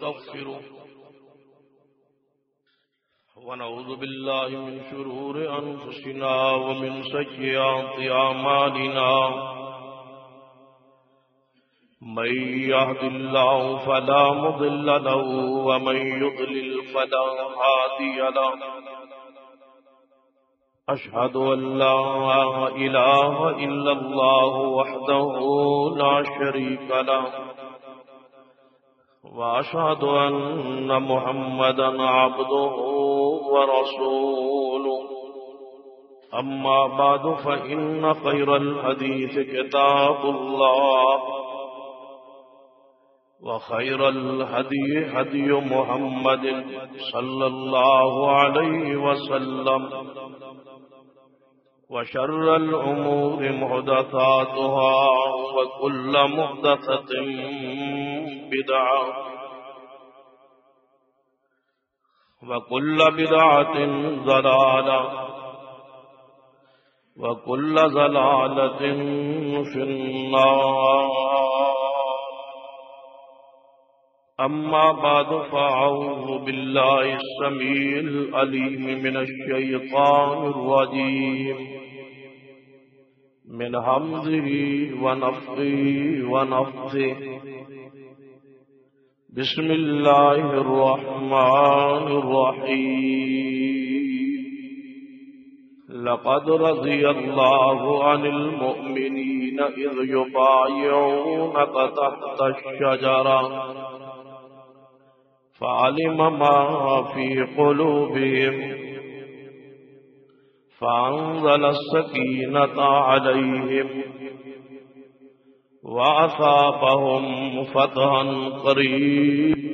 ونستغفره ونعوذ بالله من شرور أنفسنا ومن سيئات أعمالنا من يهد الله فلا مضل له ومن يضلل فلا هادي له أشهد أن لا إله إلا الله وحده لا شريك له وأشهد أن محمدا عبده ورسوله أما بعد فإن خير الحديث كتاب الله وخير الهدي هدي محمد صلى الله عليه وسلم وشر الأمور محدثاتها وكل محدثة بدعة وكل بدعة ضلالة وكل ضلالة في النار أما بعد فأعوذ بالله السميع العليم من الشيطان الرجيم من همزه ونفخه ونفثه بسم الله الرحمن الرحيم لقد رضي الله عن المؤمنين إذ يبايعونك تحت الشجرة فعلم ما في قلوبهم فأنزل السكينة عليهم وأصابهم فتحا قريبا.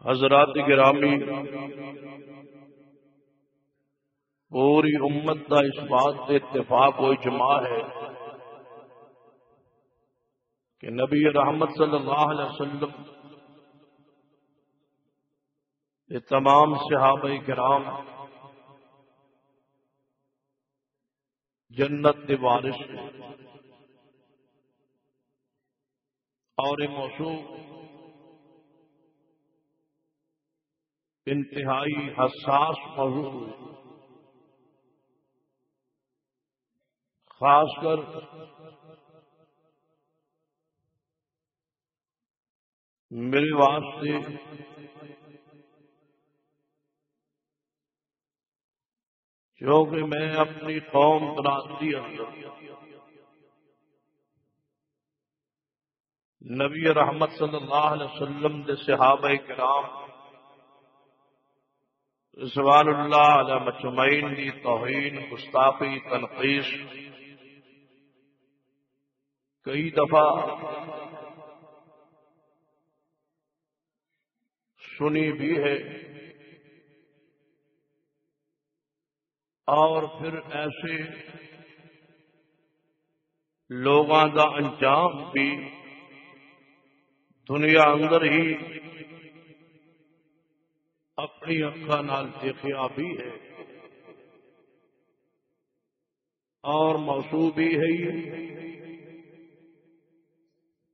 حضرات گرامی، پوری امت کا اس بات سے اتفاق و اجماع ہے کہ نبی رحمت صلی اللہ علیہ وسلم یہ تمام صحابہ کرام جنت کے وارث ہیں، اور یہ موضوع انتہائی حساس موضوع ہے، خاص کر میرے واسطے جو کہ میں اپنی قوم برادری اندر نبی رحمت صلی اللہ علیہ وسلم دے صحابہ کرام رضوان اللہ علیہ مجمعین دی توہین، گستاخی، تنقیص کئی دفعہ سنی بھی ہے، اور پھر ایسے لوگوں کا انجام بھی دنیا اندر ہی اپنی اکھاں نال دیکھیا بھی ہے، اور موضوع بھی ہے یہ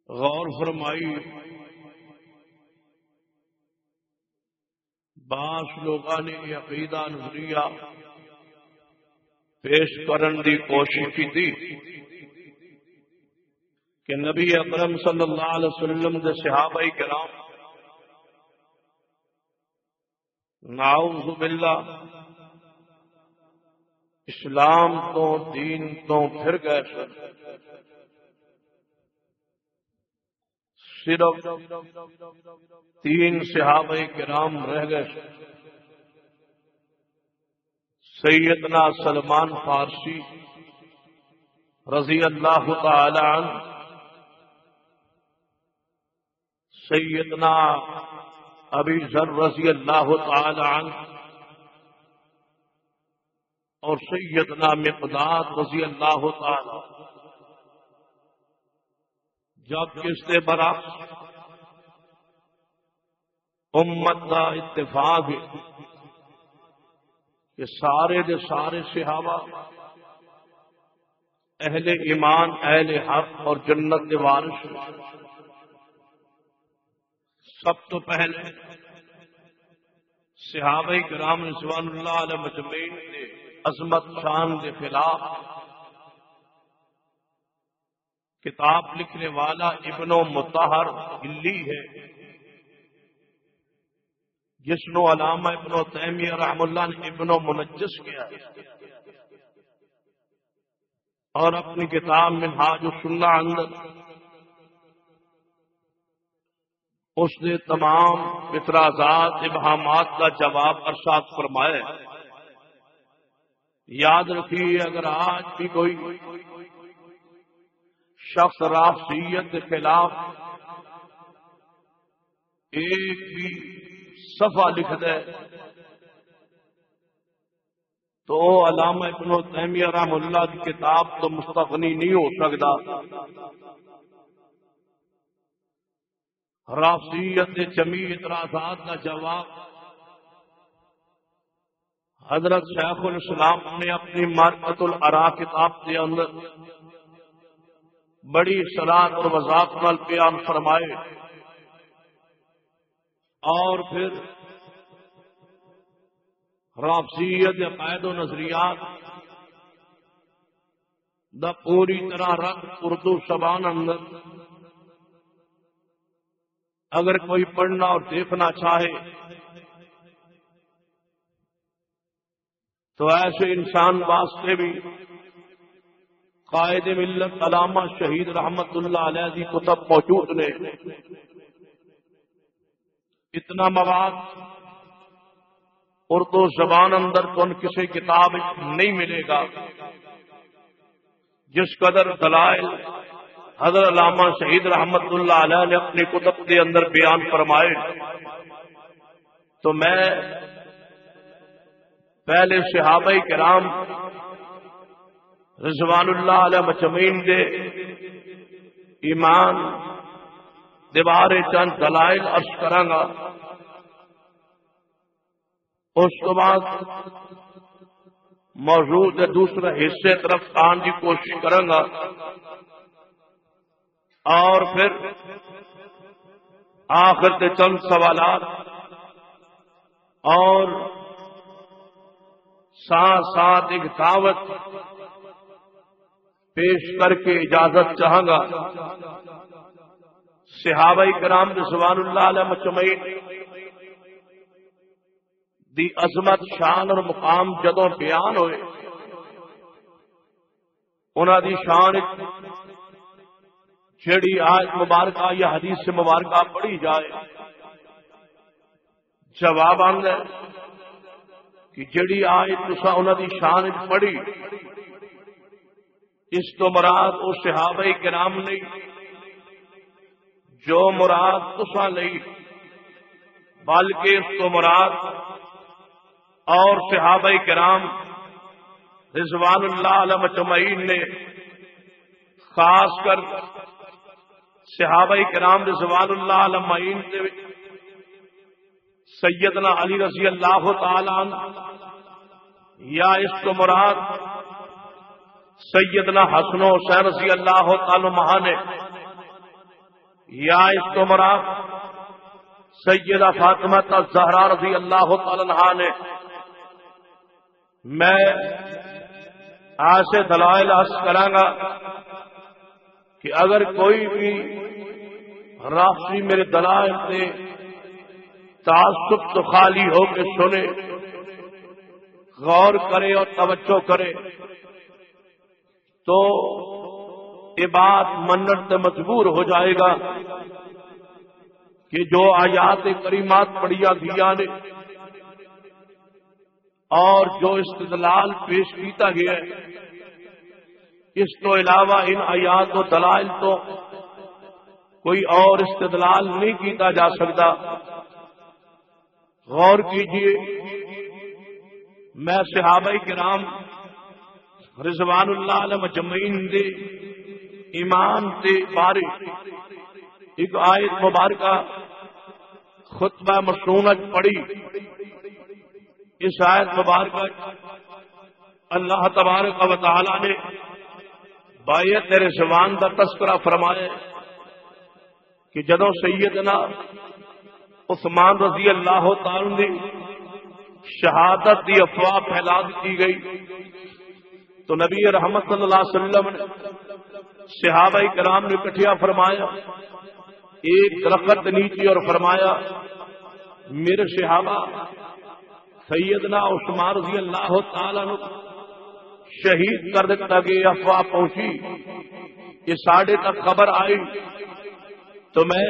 غور فرمائی. بعض لوگوں نے یہ عقیدہ نظریہ پیش کرن دی کوشش کی تھی کہ نبی اکرم صلی اللہ علیہ وسلم دے صحابہ کرام نعوذ باللہ اسلام تو دین تو پھر گئے سن، صرف 3 صحابہ کرام رہ گئے سن، سیدنا سلمان فارسی رضی اللہ تعالی عنہ، سیدنا ابی ذر رضی اللہ تعالی عنہ، اور سیدنا مقداد رضی اللہ تعالی. جب اس کے برعکس امت کا اتفاق ہے کہ سارے دے سارے صحابہ اہل ایمان، اہل حق اور جنت کے وارث سب تو پہلے صحابہ کرام رضوان اللہ علیہ مجمعین نے عظمت شان کے خلاف کتاب لکھنے والا ابن مطہر ہلی ہے، جس نو علامہ ابن تیمیہ رحم اللہ نے ابن منجس کیا ہے، اور اپنی کتاب منہاج السنہ اندر اس نے تمام اعتراضات ابہامات کا جواب ارشاد فرمائے۔ یاد رکھیے، اگر آج بھی کوئی شخص رافضیت کے خلاف ایک بھی صفحہ لکھ دے تو علامہ ابن تیمیہ رحمہ اللہ کی کتاب تو مستغنی نہیں ہو سکتا۔ رافضیت جمی اعتراضات کا جواب حضرت شیخ الاسلام نے اپنی معرفت الآراء کتاب کے اندر بڑی صراحت اور وضاحت نال بیان فرمائے، اور پھر رافضیت عقائد و نظریات دا پوری طرح رد اردو زبان اندر اگر کوئی پڑھنا اور دیکھنا چاہے تو ایسے انسان واسطے بھی قائد ملت علامہ شہید رحمت اللہ علیہ کی کتب موجود نے۔ اتنا مواد اردو زبان اندر تو ان کسی کتاب نہیں ملے گا جس قدر دلائل حضرت علامہ شہید رحمت اللہ علیہ نے اپنی کتب کے اندر بیان فرمائے۔ تو میں پہلے صحابہ کرام رضوان اللہ علیہ مجمعین دے ایمان دیوارے چند دلائل عرض کراں گا، اس کے بعد موضوع کے دوسرے حصے طرف آنے کی کوشش کروں گا، اور پھر آخر کے چند سوالات اور ساتھ ساتھ ایک دعوت پیش کر کے اجازت چاہوں گا۔ صحابہ کرام رضوان اللہ علیہ مجمعین دی عظمت شان اور مقام جدوں بیان ہوئے، انہاں دی شان جڑی آیت مبارکہ یا حدیث مبارکہ پڑھی جائے جواب آندا ہے کہ جڑی آیت تساں انہاں دی شان پڑھی اس تو مراد وہ صحابہ کرام نہیں جو مراد تساں لئی، بلکہ اس تو مراد اور صحابہ کرام رضوان اللہ علیہ مجمعین نے خاص کر صحابہ کرام رضوان اللہ علیہ مجمعین نے سیدنا علی رضی اللہ تعالی عنہ یا اس کو مراد سیدنا حسن و حسین رضی اللہ تعالی عنہ نے یا اس کو مراد سیدہ فاطمہ الزہرا رضی اللہ تعالی عنہ نے، میں ایسے دلائل عرض کراں گا کہ اگر کوئی بھی رافضی میرے دلائل سے تعصب تو خالی ہو کے سنے، غور کرے اور توجہ کرے تو یہ بات منت سے مجبور ہو جائے گا کہ جو آیات کریمات پڑھیا دیا نے اور جو استدلال پیش کیتا گیا ہے، اس تو علاوہ ان آیات و دلائل تو کوئی اور استدلال نہیں کیتا جا سکتا۔ غور کیجئے، میں صحابہ کرام رضوان اللہ علیہ مجمعین دے ایمان دے بارے ایک آیت مبارکہ خطبہ مسنونہ پڑھی۔ اس آیت مبارکہ اللہ تبارک و تعالی نے بایعت رضوان کا تذکرہ فرمایا کہ جدوں سیدنا عثمان رضی اللہ تعالی دی شہادت دی افواہ پھیلا دی گئی تو نبی رحمت صلی اللہ علیہ وسلم نے صحابہ کرام نے اکٹھا فرمایا ایک درخت نیچے اور فرمایا میرے صحابہ سیدنا عثمان رضی اللہ تعالی عنہ شہید کر دیتا گیا، افواہ پہنچی یہ ساڑھے تک خبر آئی تو میں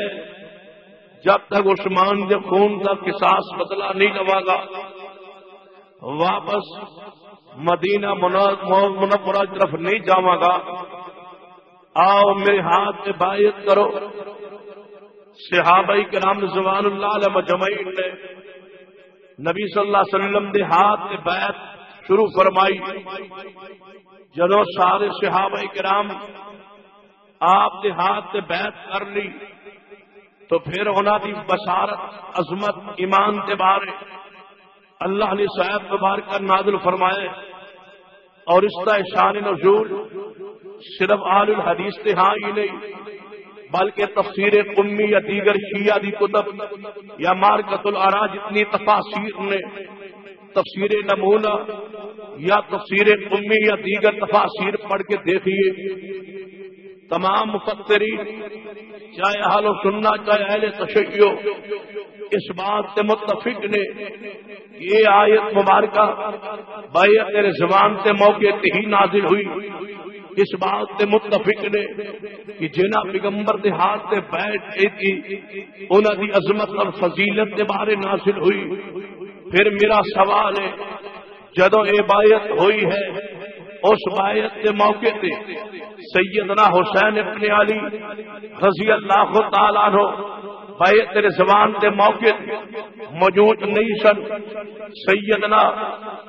جب تک عثمان کے خون کا قصاص بدلا نہیں لوا گا واپس مدینہ منورہ طرف نہیں جاواں گا، آؤ میرے ہاتھ میں بیعت کرو۔ صحابہ کرام رضوان اللہ علیہ مجمعین نے نبی صلی اللہ علیہ وسلم دے ہاتھ میں بیعت شروع فرمائی۔ جدوں سارے صحابہ کرام آپ دے ہاتھ سے بیعت کر لی تو پھر انہاں دی بشارت عظمت ایمان کے بارے اللہ نے صاحب مبارکہ نازل فرمائے، اور اس کا شان نزول صرف اہل الحدیث سے ہاں ہی نہیں بلکہ تفسیر قمی یا دیگر شیعہ دی کتب یا مارکۃ الآراء جتنی تفاسیر نے تفسیر نمونہ یا تفسیر قمی یا دیگر تفاسیر پڑھ کے دیکھیے، تمام مفسرین چاہے اہل سنت چاہے اہل تشیع اس بات سے متفق نے یہ آیت مبارکہ بیعت رضوان سے موقع ہی نازل ہوئی، اس بات سے متفق نے کہ جنہ پیغمبر دے ہاتھ سے بیعت کی انہاں دی عظمت اور فضیلت کے بارے نازل ہوئی۔ پھر میرا سوال ہے جدوں یہ بیعت ہوئی ہے اس بیعت کے موقع تے سیدنا حسین ابن علی رضی اللہ تعالی عنہ بیعت رضوان کے موقع موجود نہیں سن، سیدنا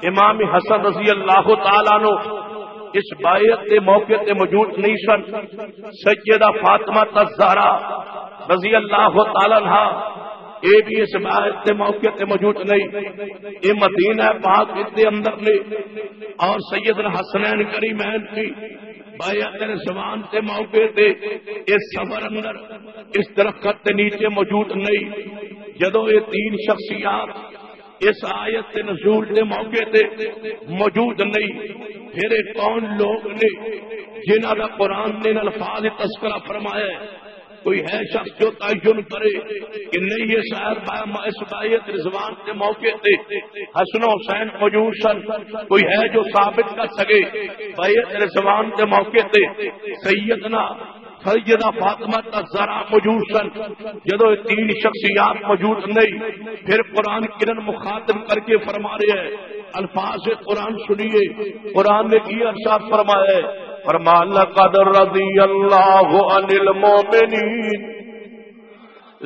امام حسن رضی اللہ تعالی عنہ اس بیعت کے موقع تے موجود نہیں سن، سیدہ فاطمہ الزہرا رضی اللہ تعالی عنہا یہ بھی اس بیعت کے موقع تے موجود نہیں، یہ مدینہ پاک کے اندر نے، اور سیدنا حسنین کریمین کی بیعت رضوان کے موقع تے اس سفر اندر اس درخت کے نیچے موجود نہیں۔ جدوں یہ تین شخصیات اس آیت کے نزول کے موقع تے موجود نہیں، پھر کون لوگ نے جنہاں کا قرآن نے الفاظ تذکرہ فرمایا ہے؟ کوئی ہے شخص جو تعین کرے کہ نہیں یہ شاید اس بیعت رضوان کے موقع تے حسن و حسین موجود سن؟ کوئی ہے جو ثابت کر سکے بیعت رضوان کے موقع تے سیدنا فاطمہ الزہرا موجود سن؟ جدو یہ تین شخصیات موجود نہیں، پھر قرآن کرن مخاطب کر کے فرما رہے ہیں، الفاظ قرآن سنیے، قرآن نے کی ارشاد فرمایا ہے، فرمان لقد رضی اللہ عن المؤمنین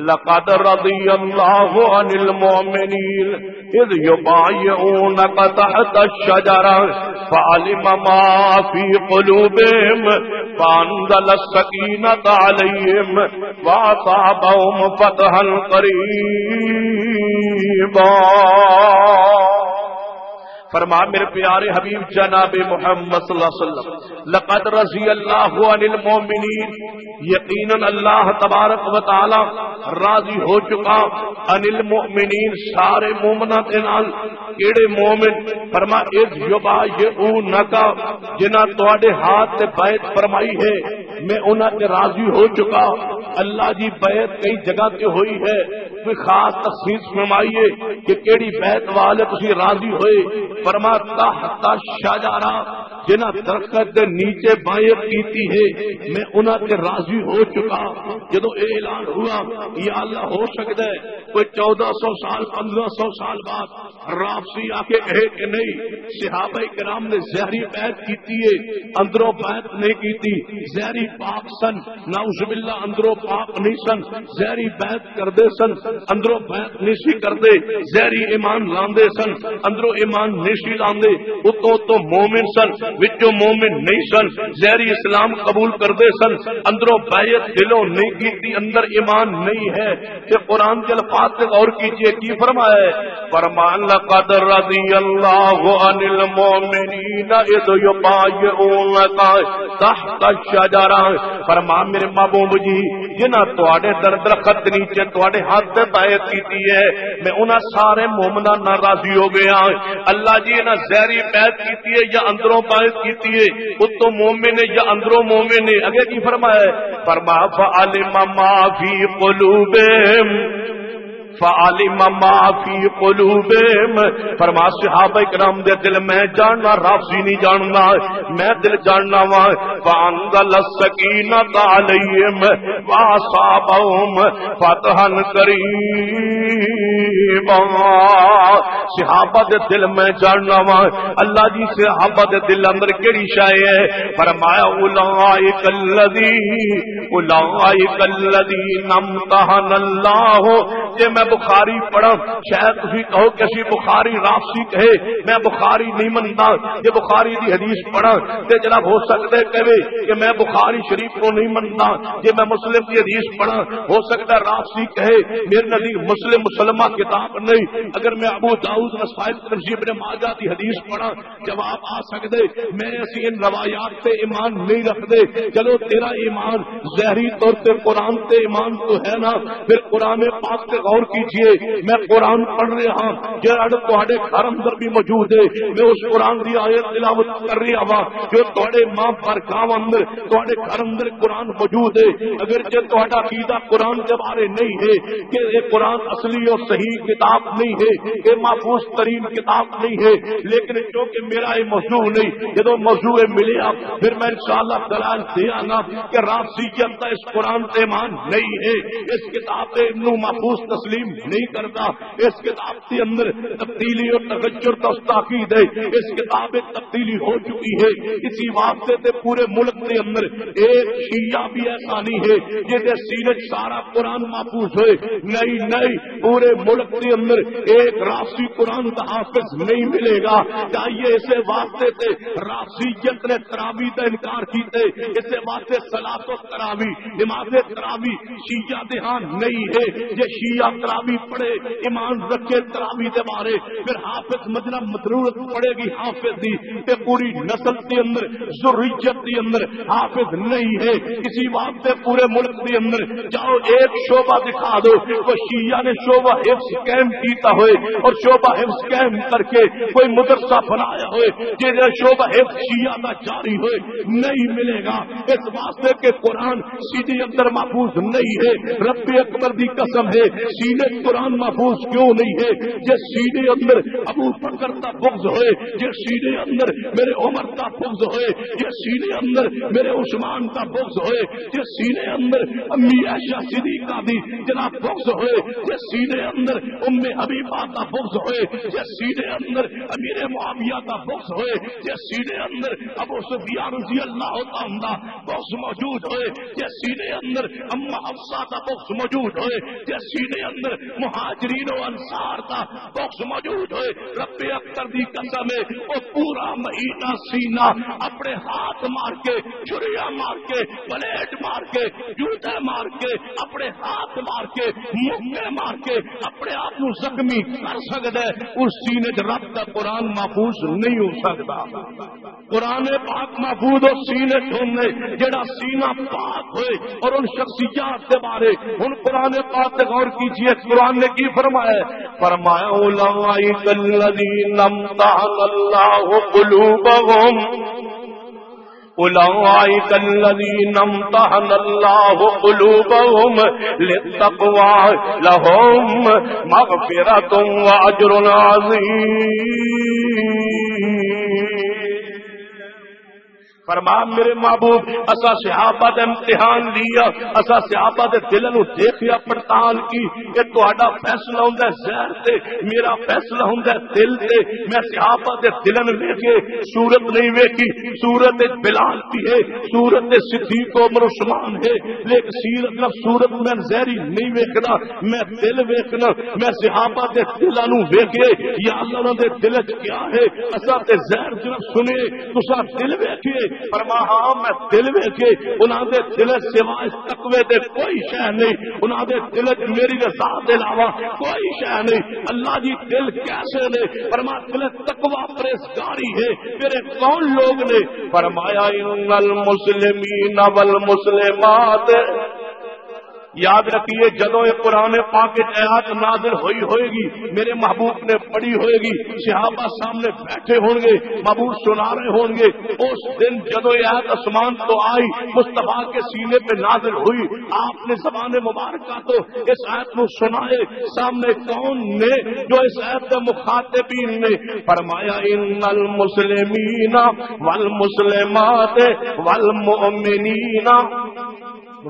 لقد رضی اللہ عن المؤمنین اذ یبایعونک تحت الشجرہ فعلم ما فی قلوبہم فانزل السکینۃ علیہم واصابہم فتحا قریبا۔ فرما میرے پیارے حبیب جناب محمد صلی اللہ علیہ وسلم لقد رضی اللہ عن المؤمنین، یقیناً اللہ تبارک و تعالی راضی ہو چکا عن المؤمنین سارے مومناں دے نال۔ کیڑے مومن؟ فرما اذ یبایعونک جنہاں تواڈے ہاتھ تے بیعت فرمائی ہے میں انہاں تے راضی ہو چکا۔ اللہ جی بیعت کئی جگہ تے ہوئی ہے، کوئی خاص تخصیص فرمائیے کہ کیڑی بیعت والے تسی راضی ہوئے؟ فرما تحت الشجرہ جنہاں درخت دے نیچے بیعت کیتی ہے میں انہاں تے راضی ہو چکا۔ جدو اعلان ہوا یا اللہ ہو سکتا ہے کوئی 1400 سال 1500 سال بعد واپسی آ کے کہے کہ نہیں صحابہ کرام نے زہری بیعت کیتی ہے، اندروں بیعت نہیں کیتی، زہری پاک سن، نعوذ باللہ اندروں پاک نہیں سن، زہری بیعت کردے سن، اندروں بیعت نہیں سی کردے، زہری ایمان لاندے سن، اندروں ایمان نہیں سی لاندے، اتوں تو مومن سن، وچوں مومن نہیں سن، زہری اسلام قبول کردے سن، اندروں بیعت دلوں نہیں کیتی، اندر ایمان نہیں ہے۔ کہ قرآن کے الفاظ سے غور کیجئے، کی فرمایا ہے؟ فرمان لقد رضی اللہ عن المؤمنین اذ یبایعونک تحت الشجرہ، فرما میرے محبوب جی جنہاں تواڈے درخت نیچے تواڈے ہاتھ تے بیعت کیتی ہے، میں انہاں سارے مومناں نال راضی ہو گیا۔ اللہ جی انہاں زہری بیعت کیتی ہے یا اندروں بیعت کیتی ہے، اتوں مومن ہے یا اندروں مومن ہے؟ اگے کی فرمایا ہے؟ فرما فعلم ما فی قلوبہم، فعلم ما فی قلوبہم، فرما صحابہ کرام دے دل میں جاننا، رافضی نہیں جاننا، میں دل جاننا وا۔ فانزل السکینۃ علیہم واصابہم فتحا قریبا، صحابہ دے دل میں جاننا وا۔ اللہ جی صحابہ دے دل اندر کیڑی شے ہے؟ فرمایا اولئک الذین امتحن اللہ۔ کہ میں بخاری پڑھا، شاید تسی کہو کہ اسی بخاری رافضی کہے، میں بخاری نہیں منتا، یہ بخاری دی حدیث پڑھا تے جناب ہو سکتا ہے کہے کہ میں بخاری شریف کو نہیں منتا، یہ میں مسلم کی حدیث پڑھا، ہو سکتا ہے رافضی کہے میرے نزدیک مسلم مسلمہ کتاب نہیں، اگر میں ابو داؤد نسائی ترمذی ابن ماجہ کی حدیث پڑھا جواب آ سکتے میں اسی ان روایات سے ایمان نہیں رکھتے۔ چلو تیرا ایمان ظاہری طور پہ قرآن سے ایمان تو ہے نا، پھر قرآن پاک سے غور کیجئے، میں قرآن پڑھ رہا ہوں، جہاں تواڈے گھر اندر بھی موجود ہے، میں اس قرآن دی آیت تلاوت کر رہا ہوں جو تواڈے ماں پر گاؤں اندر تواڈے گھر اندر قرآن موجود ہے۔ اگر جے تواڈا عقیدہ قرآن کے بارے نہیں ہے کہ یہ قرآن اصلی اور صحیح کتاب نہیں ہے، یہ محفوظ ترین کتاب نہیں ہے، لیکن کیونکہ میرا یہ موضوع نہیں، جدو موضوع ملے آپ پھر میں انشاءاللہ دلال دیا نا کہ رافضیت کا اس قرآن سے ایمان نہیں ہے، اس کتاب سے ابن محفوظ تسلیم نہیں کرتا، اس کتاب کے اندر تبدیلی اور تغیر تاکید ہے، اس کتاب میں تبدیلی ہو چکی ہے۔ اسی واسطے سے پورے ملک کے اندر ایک شیعہ بھی ایسا نہیں ہے جس سینے سارا قرآن محفوظ ہوئے، نہیں، پورے ملک کے اندر ایک رافضی قرآن کا حافظ نہیں ملے گا۔ چاہیے اسے واسطے سے رافضیت نے تراویح کا انکار کیتے، اسے واسطے صلاۃ و تراویح نماز تراویح شیعہ دھیان نہیں ہے، یہ شیعہ تراویح پڑھے ایمان رکھے تراویح کے بارے، پھر حافظ مجنہ مضرورت پڑے گی حافظ دی کہ پوری نسل کے اندر ذریت کے اندر حافظ نہیں ہے۔ اسی واسطے پورے ملک کے اندر جاؤ ایک شعبہ دکھا دو وہ شیعہ نے شعبہ حفظ قائم کیتا ہوئے اور شعبہ حفظ قائم کر کے کوئی مدرسہ بنایا ہوئے جس شعبہ حفظ شیعہ کا جاری ہوئے، نہیں ملے گا۔ اس واسطے کہ قرآن سیدھے اندر محفوظ نہیں ہے، رب اکبر دی قسم ہے سینے قرآن محفوظ کیوں نہیں ہے؟ جس سینے اندر ابو بکر کا بغض ہوئے، جس سینے اندر میرے عمر کا بغض ہوئے، جس سینے اندر میرے عثمان کا بغض ہوئے، جس سینے اندر امی عائشہ صدیقہ دی جناب بغض ہوئے، جس سینے اندر ام حبیبہ کا بغض ہوئے، جس سینے اندر امیر معاویہ کا بغض ہوئے، جس سینے اندر ابو سفیان رضی اللہ عنہ بغض موجود ہوئے، جس سینے اندر اما حفصہ کا بغض موجود ہوئے، جس سینے اندر مہاجرین و انصار کا بغض موجود ہوئے، رب اکبر دی قسم ہے وہ پورا مہینہ سینہ اپنے ہاتھ مار کے چھریا مار کے بلیڈ مار کے جوتے مار کے اپنے ہاتھ مار کے مکے مار کے اپنے آپ کو زخمی کر سکتا ہے، اس سینے رب کا قرآن محفوظ نہیں ہو سکتا۔ قرآن پاک محفوظ اور سینے ڈھونڈنے جڑا سینہ پاک ہوئے اور ان شخصیات کے بارے ان قرآن پاک سے غور کیجئے، قرآن نے کی فرمایا؟ فرمایا اولئک الذین امتحن اللہ قلوبہم، اولئک الذین امتحن اللہ قلوبہم للتقوی لہم مغفرۃ واجر عظیم۔ فرما میرے محبوب اسا صحابہ دا امتحان لیا، اسا صحابہ دے دل نو دیکھیا پڑتال کی، کہ تہاڈا فیصلہ ہوندا ہے زہر تے، میرا فیصلہ ہوندا ہے دل تے۔ میں صحابہ دے دل نو ویکھے صورت نہیں ویکھی، صورت بلال بھی ہے، صورت صدیق عمر عثمان ہے، لیکن سیرت نہ صورت میں زہری نہیں ویکھنا، میں دل ویکھنا۔ میں صحابہ دے دل نو ویکھے یا اللہ انہاں دے دل وچ کیا ہے، اسا تے زہر صرف سنے تساں دل ویکھے۔ فرما ہاں میں دل ویکھے، انہاں دے دل سوائے تقوی دے کوئی شے نہیں، انہاں دے دل میری رضا دے علاوہ کوئی شے نہیں۔ اللہ جی دل کیسے نے؟ فرما دل تقوی پرہیزگاری ہے۔ میرے کون لوگ نے؟ فرمایا ان المسلمین والمسلمات۔ یاد رکھیے جدوں یہ قرآن پاک آیات نازل ہوئی ہوئے گی، میرے محبوب نے پڑھی ہوئے گی، صحابہ سامنے بیٹھے ہوں گے، محبوب سنا رہے ہوں گے، اس دن جدوں یہ آیت آسمان تو آئی، مصطفیٰ کے سینے پہ نازل ہوئی، آپ نے زبان مبارکہ تو اس آیت کو سنائے، سامنے کون نے جو اس آیت کے مخاطبین نے؟ فرمایا ان المسلمین والمسلمات والمؤمنین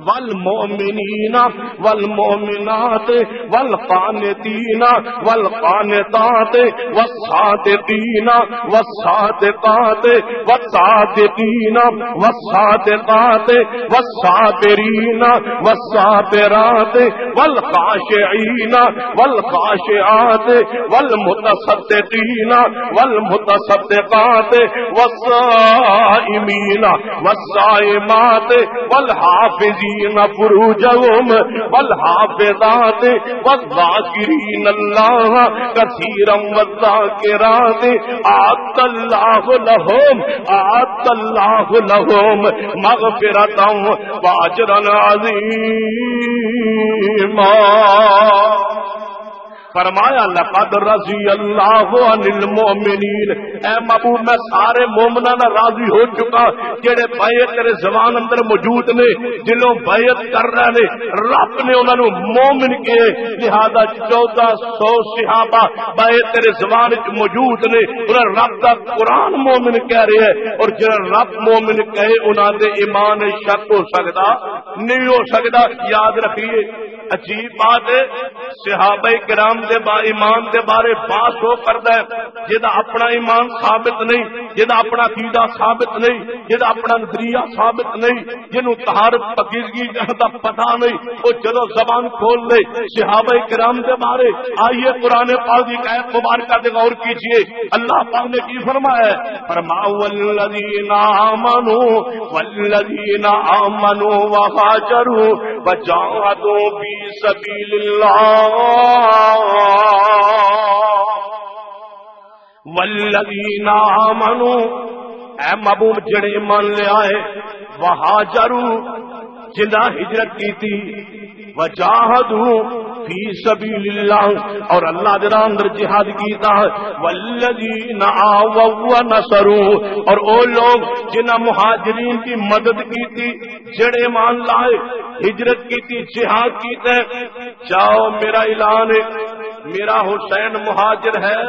والمؤمنین والمؤمنات والقانتین والقانتات والصادقین والصادقات والصادقین والصادقات والصابرین والصابرات والخاشعین والخاشعات والمتصدقین والمتصدقات والصائمین والصائمات والحافظین فروجهم والحافظات والذاکرین اللہ کثیرا والذاکرات اعد اللہ لهم مغفرتا واجرا عظیما۔ فرمایا لقد رضی اللہ عن المؤمنین، اے محبوب میں سارے مومناں نال راضی ہو چکا جڑے بیعت تیرے زبان اندر موجود نے، دلوں بیعت کر رہے نے، رب نے انہاں نو مومن کہے، لہذا 1400 صحابہ بیعت تیرے زبان وچ موجود نے، انہاں رب دا قرآن مومن کہہ رہے ہیں، اور جڑا رب مومن کہے انہاں دے ایمان شک ہو سکدا نہیں ہو سکدا۔ یاد رکھیے عجیب بات ہے، صحابہ کرام دے با ایمان دے بارے بات ہو کردا ہے جدا اپنا ایمان ثابت نہیں، جدا اپنا عقیدہ ثابت نہیں، جدا اپنا نظریہ ثابت نہیں، جنوں طہارت پاکیزگی دا پتہ نہیں، او جدوں زبان کھول لے صحابہ کرام دے بارے۔ آئیے قرآن پاک کی آیت مبارکہ تے غور کیجئے، اللہ پاک نے کی فرمایا ہے؟ فرمایا والذین آمنوا وہاجروا وجاہدوا فی سبیل اللہ والذین آمنوا، اے محبوب جڑے ایمان لے آئے، وہاجروا جنہاں ہجرت کی تھی، وجاہدوا فی سبیل اللہ اور اللہ دے راہ اندر جہاد کیتا، والذین آووا ونصروا اور او لوگ جنہاں مہاجرین کی مدد کی تھی، جڑے ایمان لائے، ہجرت کی تھی، جہاد کیتا ہے۔ جاؤ میرا اعلان ہے، میرا حسین مہاجر ہے،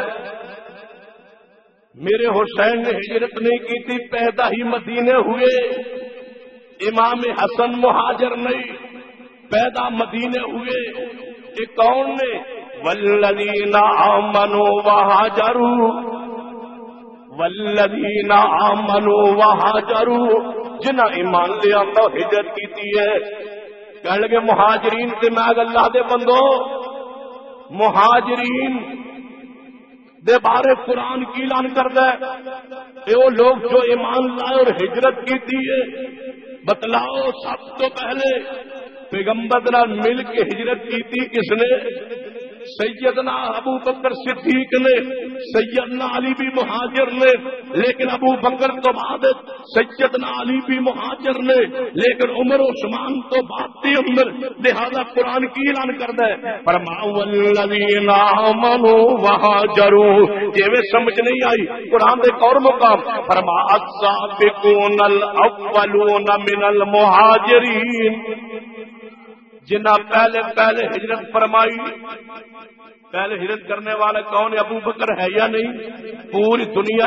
میرے حسین نے ہجرت نہیں کی تھی، پیدا ہی مدینے ہوئے۔ امام حسن مہاجر نہیں، پیدا مدینے ہوئے۔ یہ کون نے؟ والذین آمنوا وہاجروا، والذین آمنوا وہاجروا جنہاں ایمان لے آتا ہجرت کیتی ہے۔ کہنے لگے مہاجرین سے میں اللہ دے بندو، مہاجرین دے بارے قرآن کی اعلان کردا ہے کہ وہ لوگ جو ایمان لائے اور ہجرت کیتی ہے۔ بتلاؤ سب تو پہلے پیغمبر نال مل کے ہجرت کیتی کس نے؟ سیدنا ابو بکر صدیق نے، سیدنا علی بھی مہاجر نے، لیکن ابو بکر تو بعد سیدنا علی بھی مہاجر نے، لیکن عمر عثمان تو بعد تھی عمر۔ لہذا قرآن کی اعلان کرتا ہے فرماؤ والذین آمنوا وہاجروا، یہ سمجھ نہیں آئی قرآن ایک اور مقام فرما السابقون الاولون من المہاجرین جنہ پہلے ہجرت فرمائی. پہلے ہجرت کرنے والا کون؟ ابو بکر ہے یا نہیں؟ پوری دنیا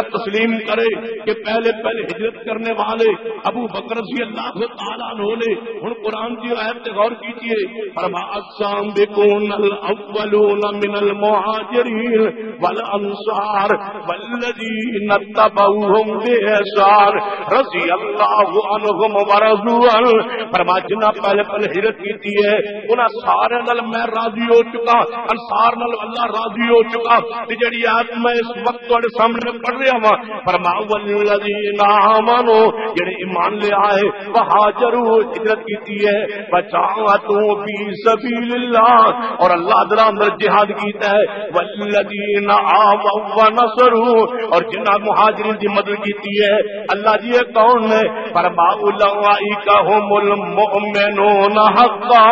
تسلیم کرے کہ پہلے ہجرت کرنے والے ابو بکر رضی اللہ تعالیٰ عنہ نے. ہن قرآن کی آیت پہ غور کیجیے. فرمایا السابقون الاولون من المہاجرین والانصار والذین اتبعوہم بإحسان رضی اللہ عنہم ورضوا عنہ. فرمایا جنہ پہلے ہجرت کی ہے انہاں سارے نال میں راضی ہو چکا، انصار نال اللہ راضی ہو چکا. جڑی آیت میں اس وقت تہاڈے سامنے پڑھ رہا ہوں، فرمایا والذین آمنوا جڑے ایمان لے آئے، وہاجروا ہجرت کیتی ہے، وجاہدوا فی سبیل اللہ اور اللہ تعالی اندر جہاد کیتا ہے، والذین آووا ونصروا اور جنہاں مہاجرین دی مدد کیتی ہے. اللہ جی یہ کون ہے؟ فرمایا اولئک هم المؤمنون حقا،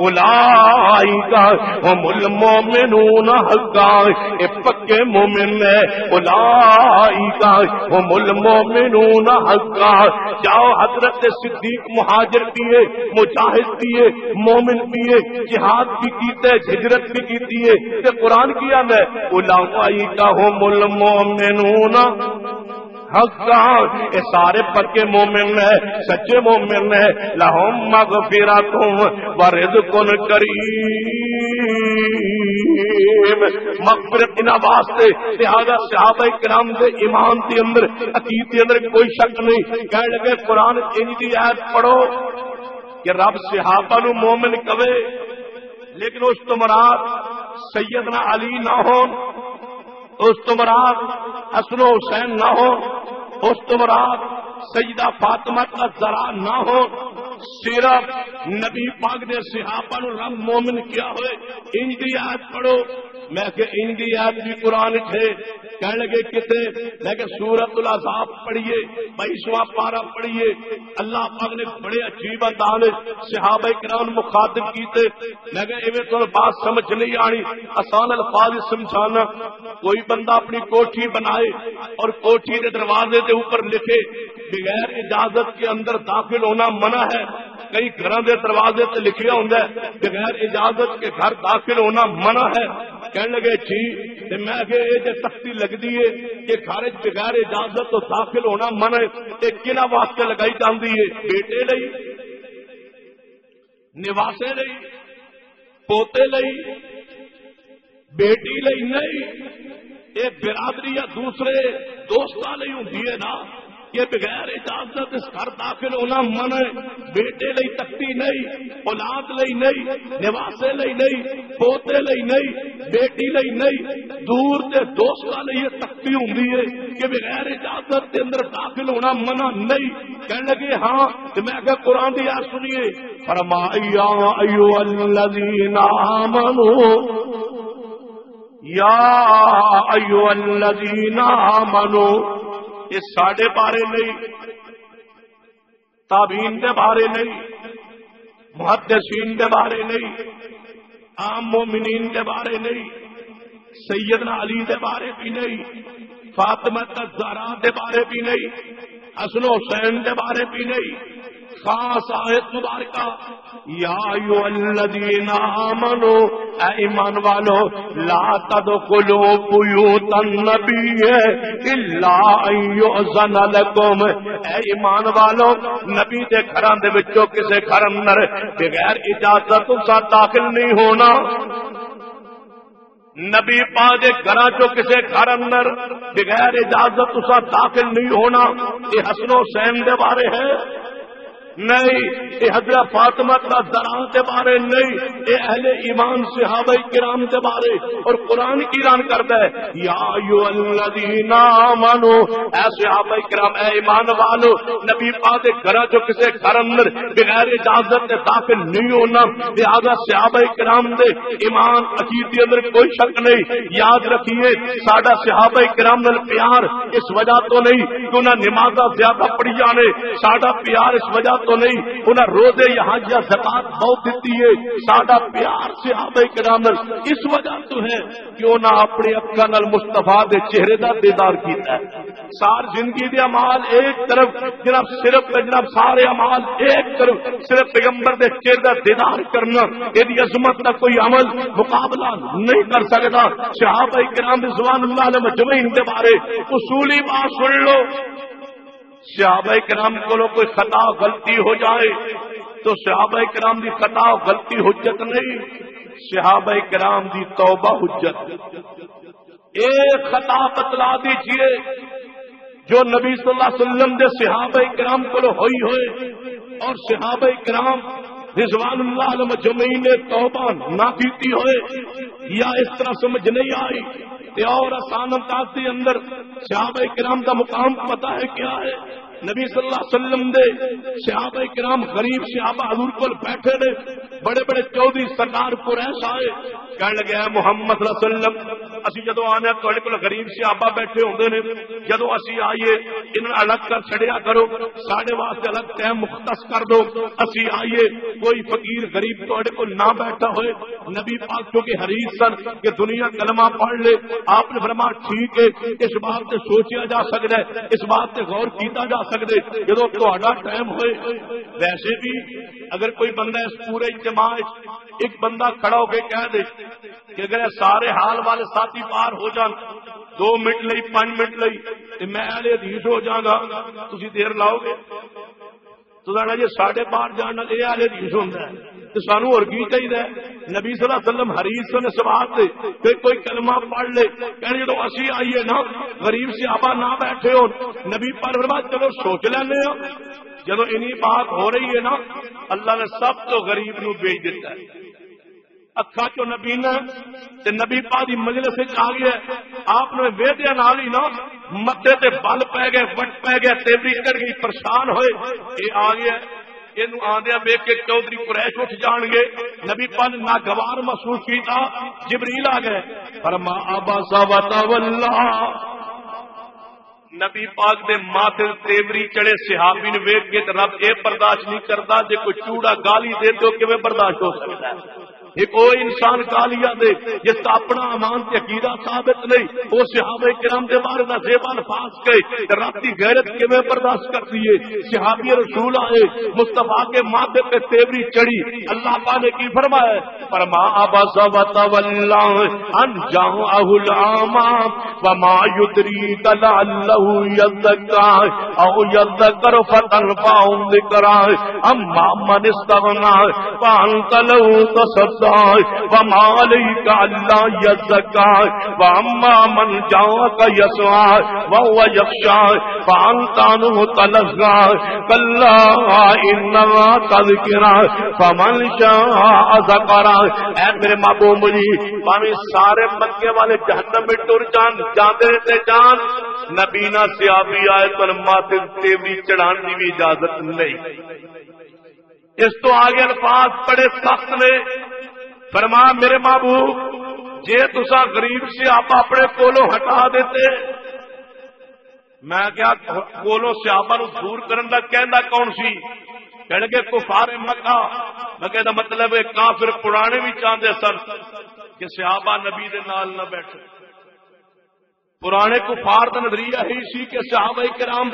اولئک هم المؤمنون حقا، اے پکے مومن ہے. اولئک هم المؤمنون حقا. جاؤ حضرت صدیق مہاجر پیے، مجاہد پیے، مومن پیے، جہاد بھی کیتے، ہجرت بھی کیتی ہے. تے قرآن کیا میں اولئک هم المؤمنون حقا، یہ سارے پکے مومن ہے، سچے مومن ہے. لہم مغفرۃ ورزق کریم، مغفرت انہاں واسطے. لہذا صحابہ کرام دے ایمان دے اندر، عقیدے دے اندر کوئی شک نہیں. کہنے لگے قرآن انج دی آیت پڑھو کہ رب صحابہ نو مومن کہے، لیکن اس تو مراد سیدنا علی نہ ہون، اس تو مراد حسن و حسین نہ ہو، اس تو مراد سیدہ فاطمہ کا ذرا نہ ہو. صرف نبی پاک نے صحابہ نو رب مومن کیا ہوئے. ان دی آیت پڑھو. میں کہ ان دی آیت بھی قرآن ہے. کہنے لگے کتے؟ میں کہ سورۃ الاحزاب پڑھیے، 22واں پارہ پڑھیے. اللہ پاک نے بڑے عجیب انداز صحابہ کرام مخاطب کیتے. میں کہ ایویں تو بات سمجھ نہیں آنی، آسان الفاظ سمجھانا. کوئی بندہ اپنی کوٹھی بنائے اور کوٹھی کے دروازے کے اوپر لکھے بغیر اجازت کے اندر داخل ہونا منع ہے. کئی گھروں کے دروازے سے لکھیا ہوتا ہے بغیر اجازت کے گھر داخل ہونا منع ہے. کہنے لگے جی میں کہ یہ تختی لگتی ہے کہ گھر بغیر اجازت تو داخل ہونا منع ہے. یہ کہنا واسطے لگائی جاتی ہے؟ بیٹے لئی، نواسے لئی، پوتے لئی، بیٹی لئی نہیں. یہ برادری یا دوسرے دوستاں لئی ہوندی ہے نا. یہ بغیر اجازت اس گھر داخل ہونا منع ہے. بیٹے لئی تختی نہیں، اولاد لئی نہیں، نواسے لئی نہیں، پوتے لئی نہیں، بیٹی لئی نہیں، دور دے دوستاں لئی یہ تختی ہوندی ہے کہ بغیر اجازت کے اندر داخل ہونا منع نہیں. کہنے لگے ہاں. تو میں کہ قرآن دی آیت سنیے. فرمایا ایھا الذین آمنوا، یا ایھا الذین آمنوا، یہ ساڈے بارے نہیں، تابعین دے بارے نہیں، محدثین دے بارے نہیں، عام مومنین دے بارے نہیں، سیدنا علی دے بارے بھی نہیں، فاطمہ الزہرا دے بارے بھی نہیں، حسن و حسین دے بارے بھی نہیں. خاص آیت مبارکہ یا ایھا الذین آمنوا، اے ایمان والو، لا تدخلوا بیوت النبی الا ان یؤذن لکم، اے ایمان والو نبی دے گھراں دے وچوں کسے گھر اندر بغیر اجازت تو داخل نہیں ہونا. نبی پاک دے گھراں چوں کسے گھر اندر بغیر اجازت تو داخل نہیں ہونا. یہ حسن و حسین دے بارے ہے نہیں، یہ حضرت فاطمہ کا ذرا کے بارے نہیں، یہ اہل ایمان صحابہ کرام کے بارے. اور قرآن کی اعلان کرتا ہے یا ایھا الذین آمنوا، اے صحابہ کرام، اے ایمان والو، نبی پاک کے گھراں چوں کسے گھر اندر بغیر اجازت کے داخل نہیں ہونا. لہذا صحابہ کرام دے ایمان عقیدے اندر کوئی شک نہیں. یاد رکھیے ساڈا صحابہ کرام نال پیار اس وجہ تو نہیں کہ انہاں نمازاں زیادہ پڑھیاں نے، ساڈا پیار اس وجہ تو نہیں انہیں روزے یہاں یا زکات بہت دیتی ہے ساڈا پیار صحابہ کرام اس وجہ تو ہے کہ انہیں اپنے اکھاں نال مصطفیٰ دے چہرے دا دیدار کیتا ہے. سار زندگی دے اعمال ایک طرف جناب صرف جناب سارے اعمال ایک طرف صرف پیغمبر دے چہرے دا دیدار کرنا یہ عظمت کا کوئی عمل مقابلہ نہیں کر سکتا. صحابہ کرام رضوان اللہ علیہ مجمعین کے بارے اصولی بات سن لو. صحابہ کرام کو کوئی خطا غلطی ہو جائے تو صحابہ کرام دی خطا غلطی حجت نہیں, صحابہ کرام دی توبہ حجت. ایک خطا بتلا دیجئے جو نبی صلی اللہ علیہ وسلم دے صحابہ کرام کو ہوئی ہوئے اور صحابہ کرام رضوان اللہ علیہ مجمعین نے توبہ نہ کیتی ہوئے یا اس طرح سمجھ نہیں آئی کہ اور آسان انداز کے اندر صحابہ کرام کا مقام پتہ ہے کیا ہے. نبی صلی اللہ علیہ وسلم دے صحابہ کرام غریب صحابہ حضور کو بیٹھے نے, بڑے بڑے چودھری سردار قریش آئے کہنے لگے محمد صلی اللہ علیہ وسلم اسی جدو آنے تھوڑے کو غریب صحابہ بیٹھے ہوندے نے, جدو اسی آئیے انہوں الگ کر چھڑیا کرو, ساڑھے واسطے الگ ٹائم مختص کر دو, اسی آئیے کوئی فقیر غریب تھوڑے کو نہ بیٹھا ہوئے. نبی پاک کیونکہ حریص سن کہ دنیا کلمہ پڑھ لے, آپ نے فرمایا ٹھیک ہے اس بات سے سوچیا جا سکتا ہے, اس بات سے غور کیتا جا سکتے جدو تہاڈا ٹائم ہوئے. ویسے بھی اگر کوئی بندہ اس پورے اجتماع ایک بندہ کھڑا ہو کے کہہ دے کہ اگر سارے حال والے ساتھی پار ہو جان 2 منٹ لئی 5 منٹ لئی تو میں اہل حدیث ہو جاگا, تسی دیر لاؤ گے تو کہنا جی ساڈے پار جان نال اے اہل حدیث ہوندا ہے تو سانو اور کی چاہیے. نبی صلی اللہ علیہ وسلم حریص نے سوال دے کہ کوئی کلمہ پڑھ لے, کہنے جدو اسی آئیے نا غریب صحابہ نہ بیٹھے ہو, نبی پر فرمایا چلو سوچ لینے ہو. جدو انہی بات ہو رہی ہے نا اللہ نے سب تو غریب نو بھیج دیتا ہے. اکھا چو نبی نے تے نبی پاک دی مجلس وچ آ گیا, آپ نے ویدیا نال ہی نا متے تے بل پے گئے, وٹ پے گئے, تیوری چڑھ گئی, پریشان ہوئے. یہ آ گیا یہ آدھا ویک کے چودھری قریش اٹھ جان گے. نبی پاک نے ناگوار محسوس کیتا, جبریل آ گئے فرما عبس وتولا. نبی پاک دے ماتھے تیوری چڑھے صحابی نے ویک کے رب یہ برداشت نہیں کرتا جے کوئی چوڑا گالی دے تو کیویں برداشت ہو سکتا ہے. ایک وہ انسان گالیاں دے جس کا اپنا امان کے عقیدہ ثابت نہیں, وہ صحابہ کرام دے بارے دا زیب الفاظ کہے رب دی غیرت کے میں برداشت کرتی ہے. صحابی رسول آئے مصطفیٰ کے ماتھے پہ تیوری چڑھی, اللہ پاک نے کی فرمایا فرما عبس وتولا ان جاءه الاعمى وما يدريك لعله يزكى او يذكر فتنفعه الذكرى اما من استغنى فانت له تصدق وما عليك الا يزكى واما من جاءك يسعى وهو يخشى فانت عنه تلهى كلا انما تذكرى فمن شاء ذكرى. اے میرے محبوب مجھے باویں سارے مکے والے جہنم میں ٹر جان جاندے رہتے جان, نبی نہ صحابی آئے تو ماتھے تیوری چڑھان کی بھی اجازت نہیں. اس تو آگے الفاظ بڑے سخت نے. فرما میرے محبوب جے تسا غریب سے آپ اپنے کولوں ہٹا دیتے, میں کیا کولوں صحابہ نو دور کرن دا کہندا کون سی؟ کہنے کے کفار مکہ. مکہ دا مطلب ہے کافر پرانے بھی چاہتے سن کہ صحابہ نبی دے نال نہ بیٹھے. پرانے کفار کا نظریہ ہی سی کہ صحابہ کرام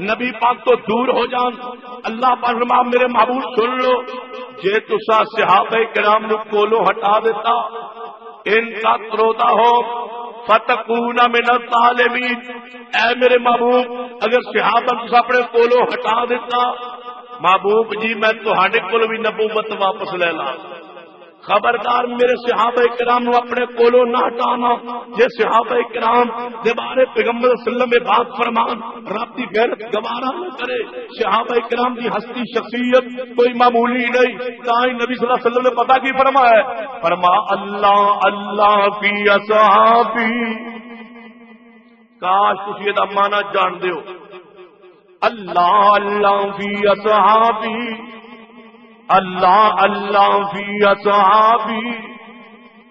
نبی پاک تو دور ہو جان. اللہ پاک فرما میرے محبوب سن لو جے تسا صحابہ کرام نو کولوں ہٹا دیتا ان کا تروتا ہو فتکون من الظالمین. اے میرے محبوب اگر صحابہ تسا اپنے کولوں ہٹا دیتا, محبوب جی میں تہاڈے کول بھی نبوت واپس لے لا. خبردار میرے صحابہ کرام نو اپنے کولوں نہ ہٹانا. جے صحابہ کرام دے بارے پیغمبر صلی اللہ علیہ وسلم نے بات فرمان رب دی غیرت گوارا نہ کرے. صحابہ کرام دی ہستی شخصیت کوئی معمولی نہیں. تائی نبی صلی اللہ علیہ وسلم نے پتہ کی فرمایا ہے فرما اللہ اللہ فی اصحابی. کاش تسی دا معنی جان دیو. اللہ اللہ فی اصحابی, اللہ اللہ فی اصحابی.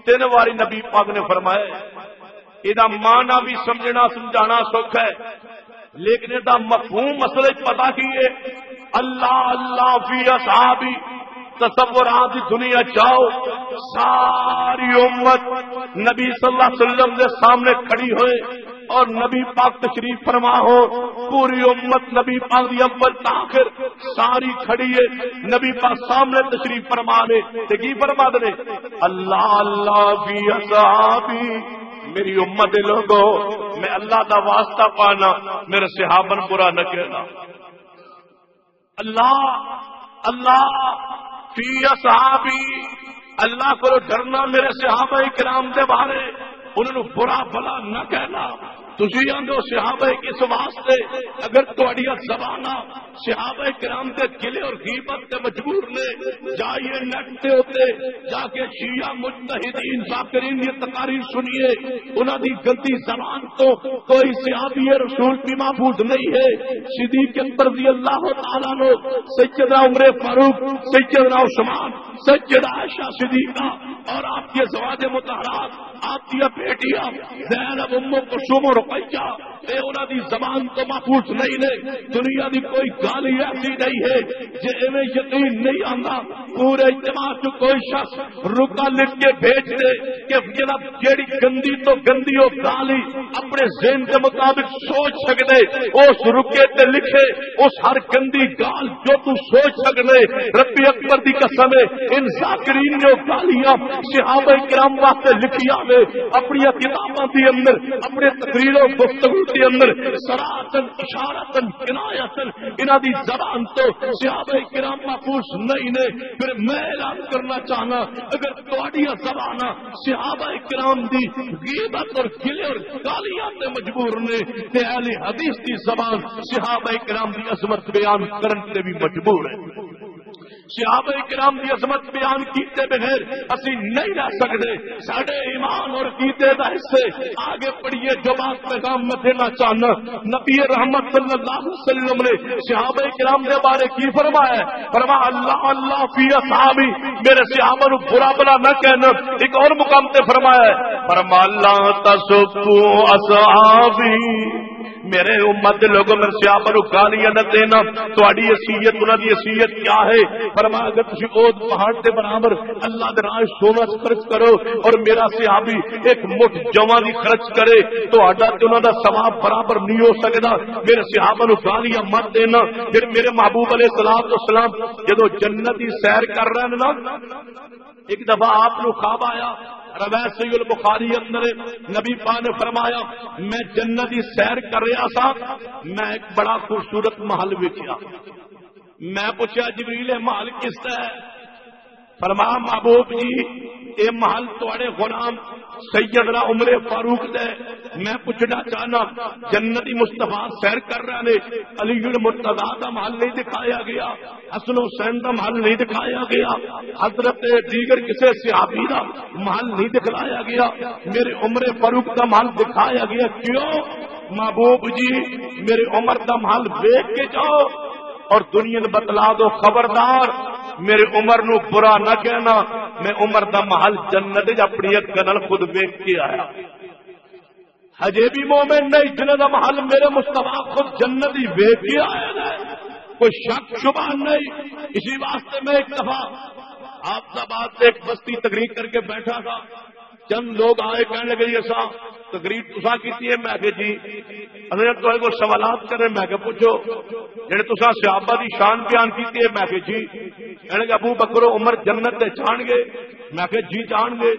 3 بار نبی پاک نے فرمایا. یہ معنی بھی سمجھنا سمجھانا سوکھا ہے لیکن یہ مفہوم مسئلے پتا کی ہے. اللہ اللہ فی اصحابی، تصورات دنیا جاؤ، ساری امت نبی صلی اللہ علیہ وسلم کے سامنے کھڑی ہوئے اور نبی پاک تشریف فرما ہو، پوری امت نبی پاک دی اول تاخر ساری کھڑی ہے، نبی پاک سامنے تشریف فرما نے تے کی فرما دے، اللہ اللہ فی اصحابی، میری امت دے لوگو میں اللہ دا واسطہ پانا، میرے صحابہ برا نہ کہنا، اللہ اللہ فی اصحابی، اللہ کو ڈرنا میرے صحابہ کرام دے بارے، انہوں برا بھلا نہ کہنا۔ تسی آندو صحابہ کس واسطے؟ اگر تہاڈی زباناں صحابہ کرام دے گلے اور غیبت تے مجبور نے، جائیے نیٹ تے ہوتے جا کے شیعہ مجتہدین ذاکرین یہ تقاریر سنیے، انہاں دی گندی زبان تو کوئی صحابی رسول بھی محفوظ نہیں ہے۔ صدیق اکبر رضی اللہ تعالیٰ عنہ، سیدنا عمر فاروق، سیدنا عثمان، سیدنا عائشہ صدیقہ اور آپ کی ازواج مطہرات، آپ کی بیٹیاں زینب، ام کلثوم اور رقیہ، اے انہاں دی زبان تو محفوظ نہیں نے۔ دنیا دی کوئی گالی ایسی نہیں ہے جے میں یقین نہیں آندا پورے اجتماع چ کوئی شخص رکا لکھ کے بھیج دے کہ جناب جیڑی گندی تو گندی ہو گالی اپنے ذہن کے مطابق سوچ سکدے اس رکے تے لکھے اس ہر گندی گال جو تو سوچ سکدے۔ ربی اکبر دی قسم ہے ان ذاکرین نے گالیاں صحابہ کرام واسطے لکھیاں نے اپنی کتاباں دے اندر، اپنے تقریر و گفتگو دے اندر، صراحتاً اشارتاً کنایتاً انہاں دی زبان تو صحابہ کرام محفوظ نہیں نے۔ پھر میں اعلان کرنا چاہنا اگر تہاڈی زباناں صحابہ کرام دی غیبت اور گلے اور گالیاں تے مجبور نے تے اہل حدیث دی زبان صحابہ کرام دی عظمت بیان کرن تے بھی مجبور ہے۔ صحابہ کرام دی عظمت بیان کیتے بغیر اسی نہیں رہ سکتے۔ ساڈے ایمان اور عقیدے دا حصے آگے پڑھیے جو بات پیغام میں دینا چاہنا، نبی رحمت صلی اللہ علیہ وسلم نے صحابہ کرام کے بارے کی فرمایا ہے؟ فرمایا اللہ اللہ فی اصحابی، میرے صحابہ نو برا بلا نہ کہنا۔ ایک اور مقام تے فرمایا ہے، فرمایا اللہ تسبوا اصحابی، میرے امت دے لوگوں میں صحابہ نو گالیاں نہ دینا۔ تہاڈی حیثیت انہاں دی حیثیت کیا ہے؟ فرمایا اگر تسی اوت پہاڑ دے برابر اللہ دے راہ سونا خرچ کرو اور میرا صحابی ایک مٹھ جواں دی خرچ کرے تو آڈا تے انہاں دا ثواب برابر نہیں ہو سکدا۔ میرے صحابہ نو گالیاں مت دینا۔ پھر میرے محبوب علیہ الصلوۃ والسلام جدوں جنت دی سیر کر رہے ہیں نا، ایک دفعہ آپ نو خواب آیا، روایت صحیح البخاری اندر نبی پاک نے فرمایا میں جنت دی سیر کر رہا سا، میں ایک بڑا خوبصورت محل ویکھیا، میں پوچھا جبریل محل کس کا ہے؟ فرمایا محبوب جی اے محل تواڈے غلام سیدنا عمر فاروق دے۔ میں پوچھنا چاہنا جنتی مصطفیٰ سیر کر رہے نے، علی المرتضیٰ دا محل نہیں دکھایا گیا، حسن حسین دا محل نہیں دکھایا گیا، حضرت دیگر کسی صحابی دا محل نہیں دکھلایا گیا، میرے عمر فاروق دا محل دکھایا گیا۔ کیوں؟ محبوب جی میرے عمر دا محل دیکھ کے جاؤ اور دنیا نے بتلا دو، خبردار میرے عمر نو برا نہ کہنا، میں عمر دا محل جنت اپنی اکھاں خود ویکھ کے آیا۔ ہجے بھی مومن نہیں جنہ دا محل میرے مصطفیٰ خود جنت ہی ویکھ کے آیا ہے، کوئی شک شبہ نہیں۔ اسی واسطے میں ایک دفعہ آپ بات ایک بستی تقریر کر کے بیٹھا تھا، چند لوگ آئے کہنے لگے ایسا تقریر تسا کیتی ہے؟ میں کہ جی حضرت تہاڈے کول سوالات کرے، میں کہ پوچھو جڑے تسا صحابہ دی شان بیان کیتی ہے؟ میں کہ جی۔ کہنے کہ ابو بکر و عمر جنت تے جان گے؟ میں کہ جی جان گے۔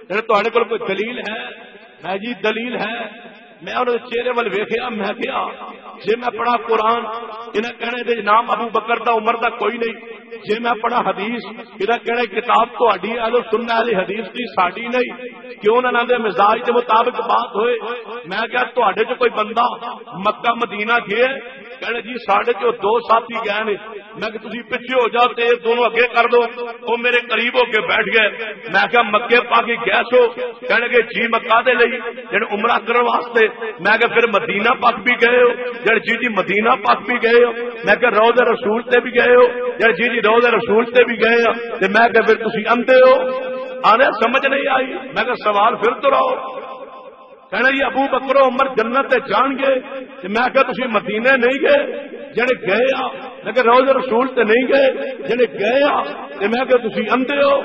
جڑے تہاڈے کول کوئی دلیل ہے؟ میں جی دلیل ہے۔ میں انہاں دے چہرے ول ویکھیا، میں کہیا جے میں پڑھا قرآن انہیں کہنے دے نام ابو بکر دا عمر دا کوئی نہیں، جے میں پڑھا حدیث انہیں کہنے کتاب تو اہل سنت اہل حدیث دی ساڈی نہیں، کیوں نہ دے مزاج کے مطابق بات ہوئے۔ میں کہا تہاڈے چ کوئی بندہ مکہ مدینہ گئے؟ کہنے جی ساڈے چ دو ساتھی گئے نے۔ میں کہ تسی پیچھے ہو جاؤ تے دونوں اگے کر دو۔ وہ میرے قریب ہو کے بیٹھ گئے۔ میں کہا مکے پاک گئے سو؟ کہنے کہ جی مکہ دے لئی جڑے عمرہ کرن واسطے۔ میں کہ پھر مدینہ پاک بھی گئے ہو؟ جڑے جی جی مدینہ پاک بھی گئے ہو۔ میں کہ روضہ رسول تے بھی گئے ہو؟ جڑے جی جی روضہ رسول تے بھی گئے ہو۔ تے میں کہ پھر تسی اندھے ہو؟ آنے سمجھ نہیں آئی۔ میں کہ سوال پھر تو رہو۔ کہنا جی ابو بکر و عمر جنت تے جان گے؟ میں کہ تسی مدینے نہیں گئے؟ جڑے گئے لیکن روزے رسول تے نہیں گئے، جڑے گئے تے میں کہ تسی اندھے ہو،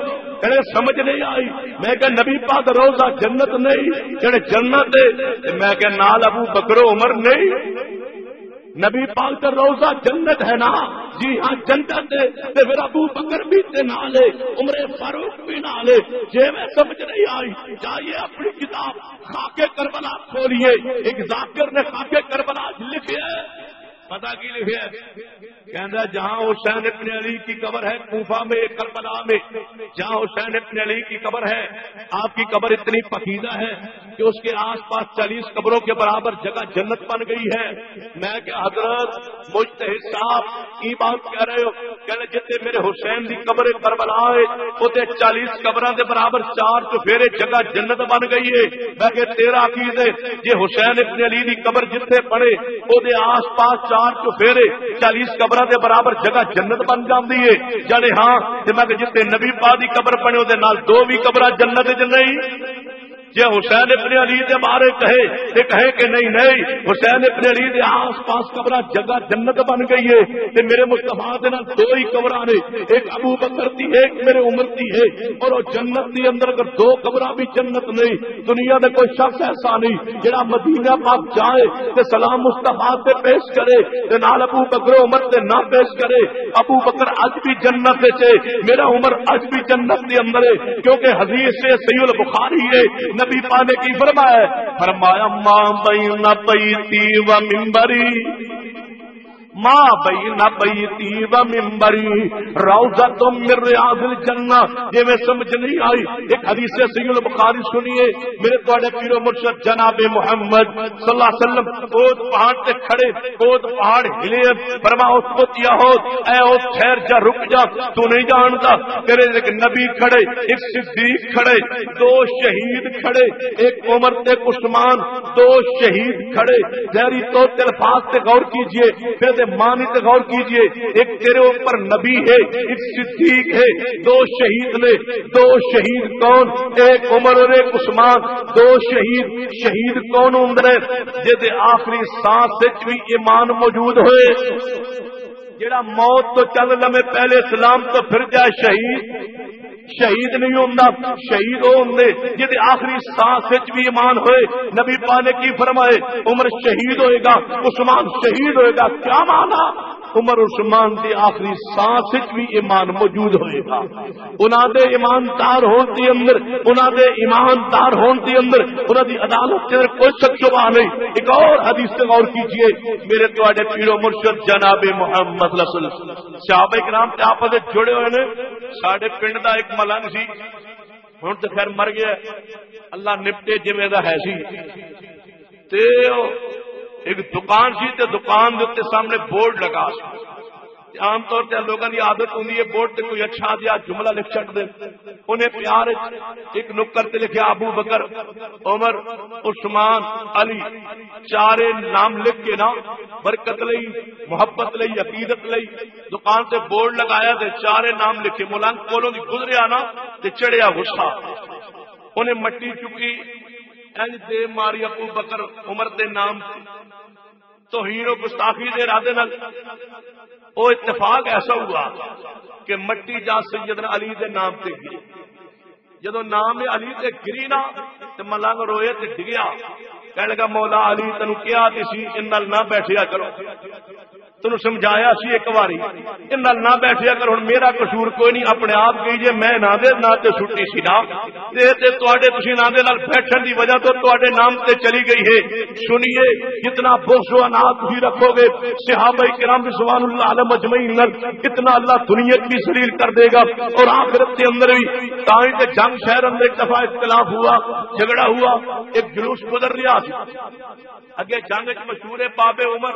کہے سمجھ نہیں آئی، میں کہ نبی پاک روزہ جنت نہیں، جڑے جنت ہے، میں کہ نال ابو بکر و عمر نہیں، نبی پاک کا روزہ جنت ہے نا، جی ہاں جنت ہے، تے پھر ابو بکر بھی تے نال ہے، عمر فاروق بھی نال ہے، جے میں سمجھ نہیں آئی جائیے اپنی کتاب خاکے کربلا کھولیے، ایک ذاکر نے خاکے کربلا لکھے ہے، پتہ کی لکھے ہے، کہنا جہاں حسین ابن علی کی قبر ہے کوفہ میں کربلا میں، جہاں حسین ابن علی کی قبر ہے، آپ کی قبر اتنی پکیزہ ہے کہ اس کے آس پاس 40 قبروں کے برابر جگہ جنت بن گئی ہے۔ میں کہ حضرت مجتہد صاحب کی بات کہہ رہے ہو، کہنے جتنے میرے حسین کی قبر کربلا ہے وہ 40 قبراں دے برابر 4 چفیرے جگہ جنت بن گئی ہے۔ میں کہ تیرا عقیدہ جے حسین ابن علی کی قبر جتنے پڑے وہ آس پاس 4 چفیرے 40 قبر دے برابر جگہ جنت بن جاندی ہے، جانے ہاں تے میں کہ جتنے نبی پاک دی قبر بنے او دے نال 2 بھی قبراں جنت وچ نہیں۔ جے حسین ابن علی دے بارے کہے تے کہے کہ نہیں نہیں، حسین ابن علی دے آس پاس قبراں جگہ جنت بن گئی ہے تے میرے مصطفیٰ دے نال 2 ہی قبراں نے، ایک ابو بکر دی ایک میرے عمر دی ہے، اور وہ جنت دی اندر اگر 2 قبراں بھی جنت نہیں، دنیا میں کوئی شخص ایسا نہیں جڑا مدینہ پاک جائے تے سلام مصطفیٰ تے پیش کرے تے نال ابو بکر عمر تے نہ پیش کرے۔ ابو بکر اج بھی جنت وچ ہے، میرا عمر اج بھی جنت دے اندر ہے، کیونکہ حدیث سے صحیح البخاری ہے، نبی پاک نے کی فرمایا ماں بین بیتی و منبری، ماں بین بیتی و منبری روضۃ من ریاض الجنہ۔ یہ میں سمجھ نہیں آئی، ایک حدیث سے صحیح البخاری سنیے، میرے تواڈے پیر و مرشد جناب محمد صلی اللہ علیہ وسلم اوت پہاڑ تے کھڑے، اوت پہاڑ ہلے، فرمایا اوت یہود اے اوت ٹھہر جا، رک جا، تو نہیں جانتا تیرے ایک نبی کھڑے، ایک صدیق کھڑے، 2 شہید کھڑے، ایک عمر تے عثمان، 2 شہید کھڑے۔ ذہری تو الفاظ تے غور کیجئے، پھر مانی تے غور کیجئے، ایک تیرے اوپر نبی ہے، ایک صدیق ہے، 2 شہید نے، 2 شہید کون؟ ایک عمر اور ایک عثمان، 2 شہید۔ شہید کون ہوں نے جے آخری سانس وچ بھی ایمان موجود ہوئے، جڑا موت تو چند لمحے پہلے اسلام تو پھر جائے شہید شہید نہیں ہوتا، شہید وہ ہوں جی آخری سانس بھی ایمان ہوئے۔ نبی پاک نے کی فرمائے عمر شہید ہوئے گا، عثمان شہید ہوئے گا، کیا مانا؟ عمر عثمان دی آخری سانس بھی ایمان موجود ہوئے گا، انہاں دے ایماندار ہون دی اندر، انہاں دے ایماندار ہون دی اندر، انہاں دی عدالت کے اندر کوئی شک شبہ نہیں۔ ایک اور حدیث سے غور کیجئے، میرے تواڈے پیر و مرشد جناب محمد صلی اللہ علیہ وسلم صحابہ کرام تے آپس وچ جڑے ہوئے نے۔ ساڈے پنڈ دا ایک ملنگ سی، ہن تے خیر مر گیا، اللہ نپٹے جویں دا ہے سی، تے ایک دکان سی تے دکان دے اوپر سامنے بورڈ لگا سی۔ عام طور تے لوگوں کی عادت ہوندی ہے بورڈ تے کوئی اچھا جہا جملہ لکھ چھڈ دے، انہیں پیار ایک نکر تے لکھیا ابو بکر، عمر، عثمان، علی، 4 نام لکھ کے نا برکت لئی، محبت لئی، عقیدت لئی دکان تے بورڈ لگایا تے 4 نام لکھے۔ ملنگ کولوں دی گزریا نا تے چڑھیا غصہ، انہیں مٹی چکی اینج دے ماری ابو بکر عمر دے نام توہین و گستاخی دے ارادے نال۔ وہ اتفاق ایسا ہوا کہ مٹی جا سیدنا علی دے نام تے گری، جدو نام علی تے گری نا تے ملنگ روئے تے ڈگیا، کہنے لگا مولا علی تینوں کیا سی ان نال نہ بیٹھیا کرو، تینوں سمجھایا سی ایک باری ان نال نہ بیٹھیا کرو، ہن میرا قصور کوئی نہیں، اپنے آپ کیجئے میں نہ دے نہ تے چھٹی سی نا تے تواڈے تسی نہ دے نال بیٹھن دی وجہ تو تواڈے نام تے چلی گئی ہے۔ سنیے جتنا بغض و عناد تسی رکھو گے صحابہ کرام رضوان اللہ علیہم اجمعین نال اتنا اللہ دنیا بھی ذلیل کر دے گا اور آخرت کے اندر بھی۔ تائیں تے جنگ شہر اندر ایک دفعہ اختلاف ہوا، جھگڑا ہوا، ایک جلوس گزر رہا اگے جنگ مشہور ہے بابے عمر،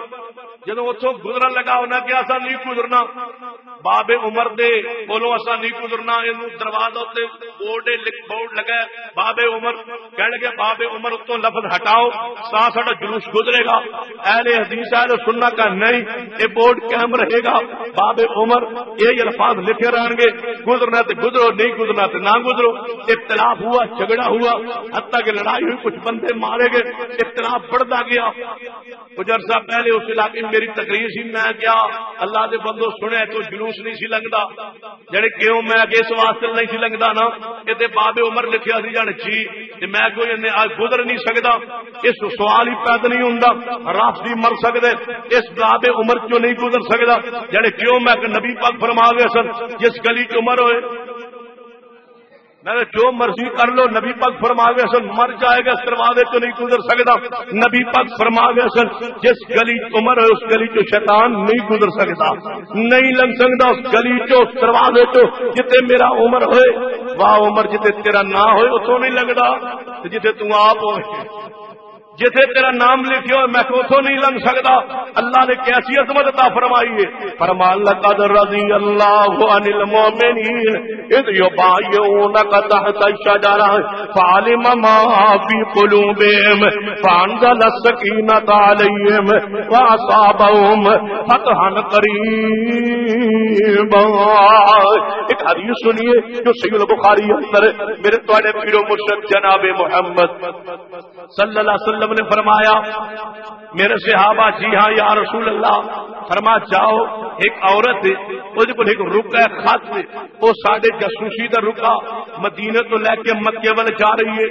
جدو اتوں گزرن لگا انہیں کیا اصا نہیں گزرنا، بابے عمر دے کولوں اصا نہیں گزرنا، دروازہ بورڈ لگا بابے عمر، کہنے لگے بابے عمر اتوں لفظ ہٹاؤ سا ساڈا جلوس گزرے گا۔ اہل حدیث اہل سنت کا نہیں، یہ بورڈ قائم رہے گا، بابے عمر یہ الفاظ لکھے رہیں گے، گزرنا تو گزرو، نہیں گزرنا تو نہ گزرو۔ اختلاف ہوا، جھگڑا ہوا، حتیٰ کہ لڑائی ہوئی، کچھ بندے مارے گئے، اختلاف بڑھتا گیا۔ کچھ عرصہ پہلے اس علاقے میں میری تقریر سی، میں کیا اللہ دے بندو سنے تو جلوس نہیں سی لگتا جڑے کیوں میں کہ اس واسطے نہیں سی لگتا نا کہ باب عمر لکھیا سی جان جی میں کوئی گزر نہیں سکتا، اس سوال ہی پیدا نہیں ہوں رافضی مر سکتے اس باب عمر کیوں نہیں گزر سکتا جڑے کیوں میں کہ نبی پاک فرما گئے سن جس گلی چ عمر ہوئے میں جو مرضی کر لو نبی پاک فرما گئے سن مر جائے گا اس دروازے تو نہیں گزر سکتا، نبی پاک فرما گئے سن جس گلی عمر ہے اس گلی چ شیطان نہیں گزر سکتا، نہیں لنگ سکتا اس گلی چ اس دروازے چ جتے میرا عمر ہوئے واہ عمر جتے تیرا نہ ہوئے اتوں نہیں لگتا جتے تو آپ ہوئے جتھے تیرا نام لکھے ہوئے میں اتوں نہیں لنگ سکتا۔ اللہ نے کیسی عظمت عطا فرمائی ہے، فرمان لقد رضی اللہ عن المؤمنین اذ یبایعونک تحت الشجرہ فعلم ما فی قلوبہم فانزل السکینۃ علیہم واصابہم فتحا قریبا۔ ایک حدیث سنیے جو صحیح البخاری اندر میرے تواڈے پیرو مرشد جناب محمد صلی اللہ علیہ وسلم نے فرمایا میرے صحابہ جی ہاں یا رسول اللہ فرما جاؤ ایک عورت ایک رکا ہے خط وہ ساڈے جاسوسی کا رکا مدینے تو لے کے مکے وال جا رہی ہے،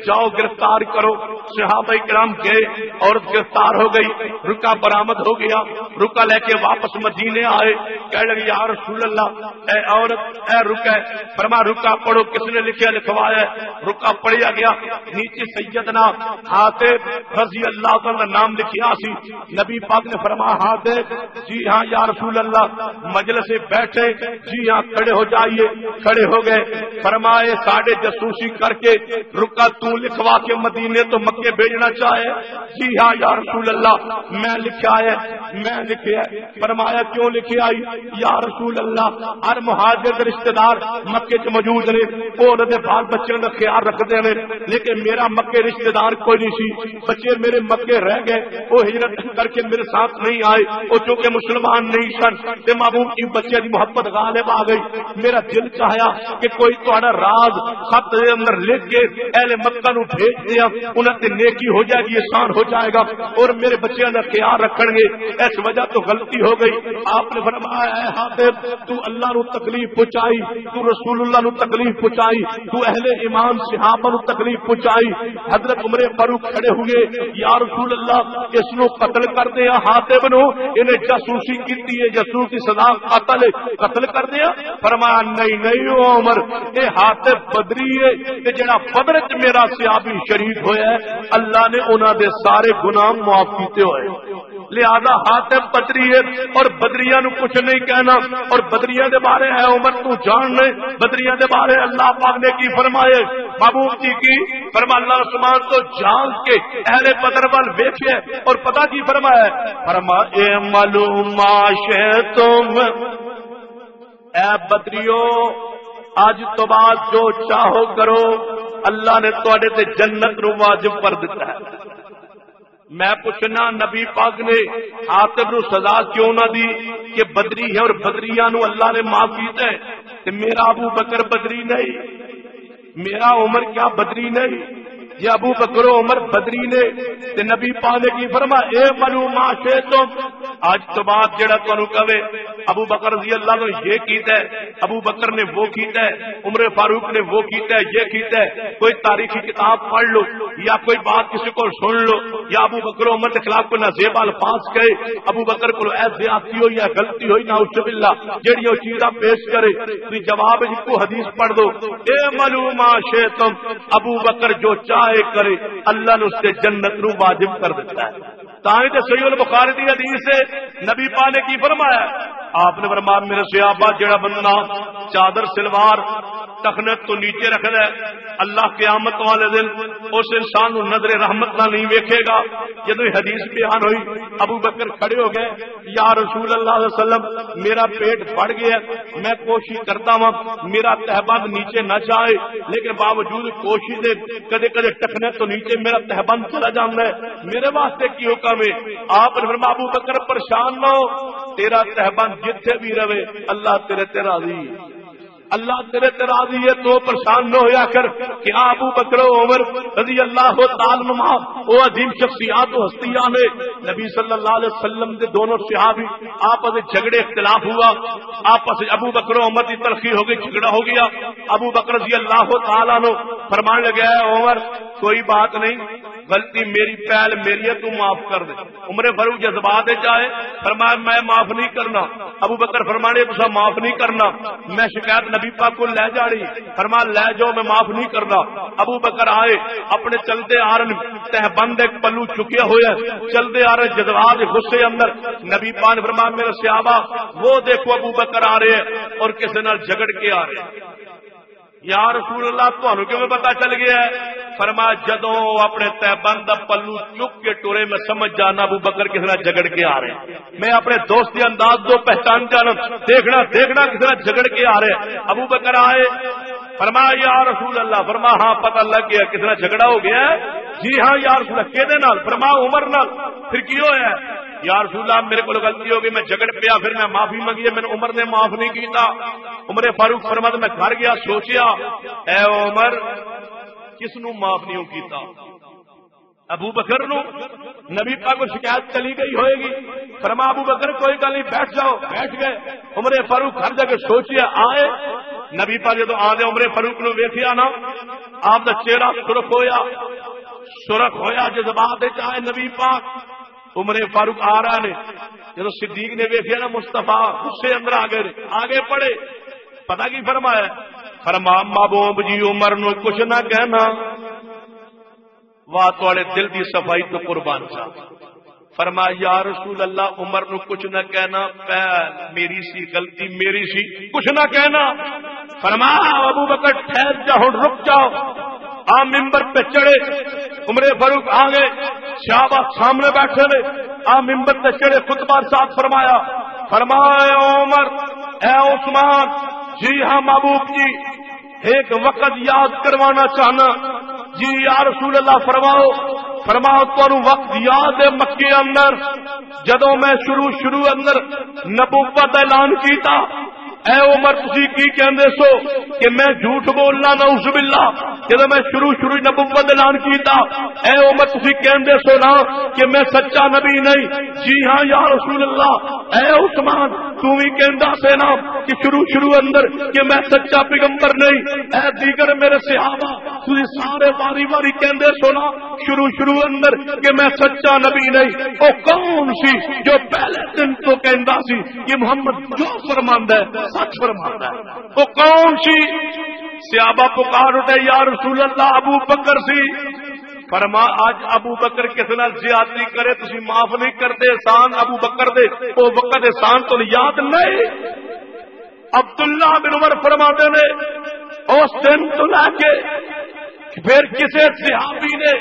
جاؤ گرفتار کرو۔ صحابہ کرام گئے، عورت گرفتار ہو گئی، رکا برآمد ہو گیا، رکا لے کے واپس مدینے آئے، کہنے لگے یا رسول اللہ اے عورت اے رکا فرما رکا پڑھو، کس نے لکھیا لکھوایا، رکا پڑھیا گیا، نیچے سیدنا حاتب رضی اللہ عنہ نام لکھیا سی، نبی پاک نے فرمایا حاتب جی ہاں یا رسول اللہ، مجلس سے بیٹھے جی ہاں کھڑے ہو جائیے، کھڑے ہو گئے، فرمائے ساڑھے جاسوسی کر کے رکا تو لکھوا کے مدینے تو مکے بھیجنا چاہے، جی ہاں یا رسول اللہ میں لکھا ہے، میں لکھا ہے، فرمایا کیوں لکھے آئی یا رسول اللہ، ہر مہاجر رشتہ دار مکے چ موجود نے، وہ بال بچوں کا خیال رکھتے ہیں، لیکن میرا مکے رشتہ دار کوئی نہیں سی، بچے میرے مکے رہ گئے، وہ ہجرت کر کے میرے ساتھ نہیں آئے، وہ چونکہ مسلمان نہیں سن، تے محبوب کی بچے کی محبت غالب آ گئی، میرا دل چاہیا کہ کوئی تہاڈا راز خط دے اندر لکھ کے اہل مکہ نو بھیج دیا، انہاں تے نیکی ہو جائے گی، احسان ہو جائے گا اور میرے بچیاں دا خیال رکھن گے، اس وجہ تو غلطی ہو گئی۔ آپ نے فرمایا اے حاتب تو اللہ نو تکلیف پہنچائی، تو رسول اللہ نو تکلیف پہنچائی، تو اہل ایمان صحابہ نو تکلیف پہنچائی۔ حضرت عمر فاروق کھڑے ہوئے، یا رسول اللہ اس نو قتل کر دیا، حاتب نو انہیں جاسوسی کی ہے، جاسوس کی سزا قتل کر دیا۔ فرمایا نہیں نہیں او عمر اے حاتب بدری ہے، تے جڑا بدر وچ میرا صحابی شریک ہویا ہے اللہ نے انہاں دے سارے گناہ معاف کیتے ہوئے، لہذا حاتب بدری ہے اور بدریاں نو کچھ نہیں کہنا، اور بدریاں دے بارے ہے عمر تو جان لے، بدریاں دے بارے اللہ پاک نے کی فرمائے، محبوب جی کی فرما اللہ عثمان تو جان کے اہل بدر وال ویکھے اور پتہ کی فرمایا، فرما اے معلوم تم اے بدریو آج تو بعد جو چاہو کرو، اللہ نے تواڈے تے جنت نو واجب کر دیتا ہے۔ میں پوچھنا نبی پاک نے حاتب نو سزا کیوں نہ دی کہ بدری ہے اور بدریاں نو اللہ نے معاف کیتا ہے، تے میرا ابو بکر بدری نہیں، میرا عمر کیا بدری نہیں، یہ ابو بکر و عمر بدری نے، تے نبی پاک نے کی فرما اے منو ما شئتم، آج تو بعد جڑا تانوں کہے ابو بکر رضی اللہ عنہ یہ کیتا ہے، ابو بکر نے وہ کیتا ہے، عمر فاروق نے وہ کیتا ہے، یہ کیتا ہے، کوئی تاریخی کتاب پڑھ لو یا کوئی بات کسی کو سن لو، یا ابو بکر و عمر کے خلاف کوئی نازیب الفاظ کہے، ابو بکر کو ایسے زیادتی ہوئی یا غلطی ہوئی نہ اس باللہ جڑی وہ چیزاں پیش کرے تو جواب جس کو حدیث پڑھ دو اے معلوم شئتم، ابو بکر جو چاہے کرے اللہ نے اس سے جنت نو واجب کر دیتا ہے۔ تاہی تے صحیح البخاری دی حدیث ہے نبی پاک نے کی فرمایا، آپ نے فرمایا میرے صحابہ جڑا بندہ چادر سلوار تخنت تو نیچے رکھ دے اللہ قیامت والے دن اس انسان نو نظر رحمت نہ نہیں ویکھے گا۔ جب حدیث بیان ہوئی ابو بکر کھڑے ہو گئے، یا رسول اللہ علیہ وسلم میرا پیٹ بڑھ گیا، میں کوشش کرتا ہوں میرا تہبند نیچے نہ جائے، لیکن باوجود کوشش دے کدے کدے ٹکنے تو نیچے میرا تہبند چلا جانا ہے، میرے واسطے کی حکم ہے؟ آپ نے فرمایا ابو بکر پریشان نہ ہو، تیرا تہبند جتھے بھی رہے اللہ تیرے تے راضی، اللہ تیرے راضی ہے تو پریشان نہ ہویا کر کہ ابو بکر و عمر رضی اللہ تعالی عنہما وہ عظیم شخصیات و ہستیاں نے نبی صلی اللہ علیہ وسلم کے دونوں صحابی آپس میں جھگڑے اختلاف ہوا، آپس ابو بکر و عمر کی تلخی ہو گئی، جھگڑا ہو گیا۔ ابو بکر رضی اللہ تعالیٰ عنہ فرمان لگا ہے عمر کوئی بات نہیں، غلطی میری پہل میری ہے، تو معاف کر دے۔ عمر فاروق جذبات چاہے فرمایا میں معاف نہیں کرنا، ابو بکر فرمانے تسا معاف نہیں کرنا، میں شکایت نبی پاک کو لے جا رہی، فرمان لے جاؤ میں معاف نہیں کرنا۔ ابو بکر آئے اپنے چلتے آ رہے تہ بند ایک پلو چکے ہوئے چلتے آ رہے جذبات غصے اندر، نبی پاک نے فرمایا میرے صحابہ وہ دیکھو ابو بکر آ رہے ہیں اور کسی نال جھگڑ کے آ رہے ہیں۔ یا رسول اللہ تمہیں کیوں پتا چل گیا ہے؟ فرمایا جدوں اپنے تہ بند پلو چک کے ٹورے میں سمجھ جانا ابو بکر کسی نال جھگڑ کے آ رہے ہیں، میں اپنے دوستی انداز دو پہچان جانا، دیکھنا کسی نال جھگڑ کے آ رہے ہیں۔ ابو بکر آئے فرمایا یا رسول اللہ، فرمایا ہاں پتہ لگ گیا کسی نال جھگڑا ہو گیا ہے؟ جی ہاں یا رسول اللہ، کہدے نال؟ فرمایا عمر نال۔ پھر کی ہویا ہے؟ یا رسول اللہ میرے کو غلطی ہو گئی، میں جھگڑ پیا، پھر میں معافی منگی، میں نے عمر نے معاف نہیں کیتا۔ عمر فاروق فرماتا میں گھر گیا سوچیا اے عمر کس نو معاف نہیں کیتا؟ ابو بکر نو؟ نبی پاک کو شکایت چلی گئی ہوئے گی۔ فرمایا ابو بکر کوئی گل نہیں بیٹھ جاؤ، بیٹھ گئے۔ عمر فاروق گھر جا کے سوچیا آئے نبی پاک جدو آدھے عمر فاروق نو ویکھیا نا آپ دا چہرہ سرخ ہویا جذبات چاہے نبی پاک۔ عمر فاروق آ رہا نے جب صدیق نے ویکھیا نا مصطفیٰ غصے اندر آگے پڑے، پتہ کی فرمایا؟ فرمایا محبوب جی عمر نو کچھ نہ کہنا، واہ تھوڑے دل دی صفائی تو قربان سا۔ فرمایا یا رسول اللہ عمر نو کچھ نہ کہنا، پہل میری سی غلطی میری سی، کچھ نہ کہنا۔ فرمایا ابو بکر ٹھہر جاؤ رک جاؤ، آپ ممبر پہ چڑھے، عمر فاروق آ گئے، صحابہ سامنے بیٹھے رہے، آپ ممبر پہ چڑھے خطبہ ساتھ فرمایا عمر اے عثمان جی ہاں محبوب جی ایک وقت یاد کروانا چاہنا۔ جی یا رسول اللہ فرماؤ تو وقت یاد ہے مکے اندر جدوں میں شروع اندر نبوت اعلان کیتا، اے عمر تسی کی کہندے سو کہ میں جھوٹ بولنا نعوذ باللہ، جدوں میں شروع نبوت اعلان کیتا اے عمر تسی کہندے سو نا کہ میں سچا نبی نہیں؟ جی ہاں یا رسول اللہ۔ اے عثمان تو بھی کہندا سے نا کہ شروع اندر کہ میں سچا پیغمبر نہیں؟ اے دیگر میرے صحابہ تسی سارے واری کہندے سو نا شروع اندر کہ میں سچا نبی نہیں؟ او کون سی جو پہلے دن تو کہندا سی کہ محمد جو فرماندا ہے سچ فرماتا ہے؟ وہ کون سی؟ صحابہ پکار اٹھے یا رسول اللہ ابو بکر سی۔ فرما آج ابو بکر کسی نال زیادتی کرے تسی معاف نہیں کرتے، احسان ابو بکر دے وہ وقت احسان تو یاد نہیں۔ عبداللہ بن عمر فرماتے نے اس دن تو لا کے پھر کسی صحابی نے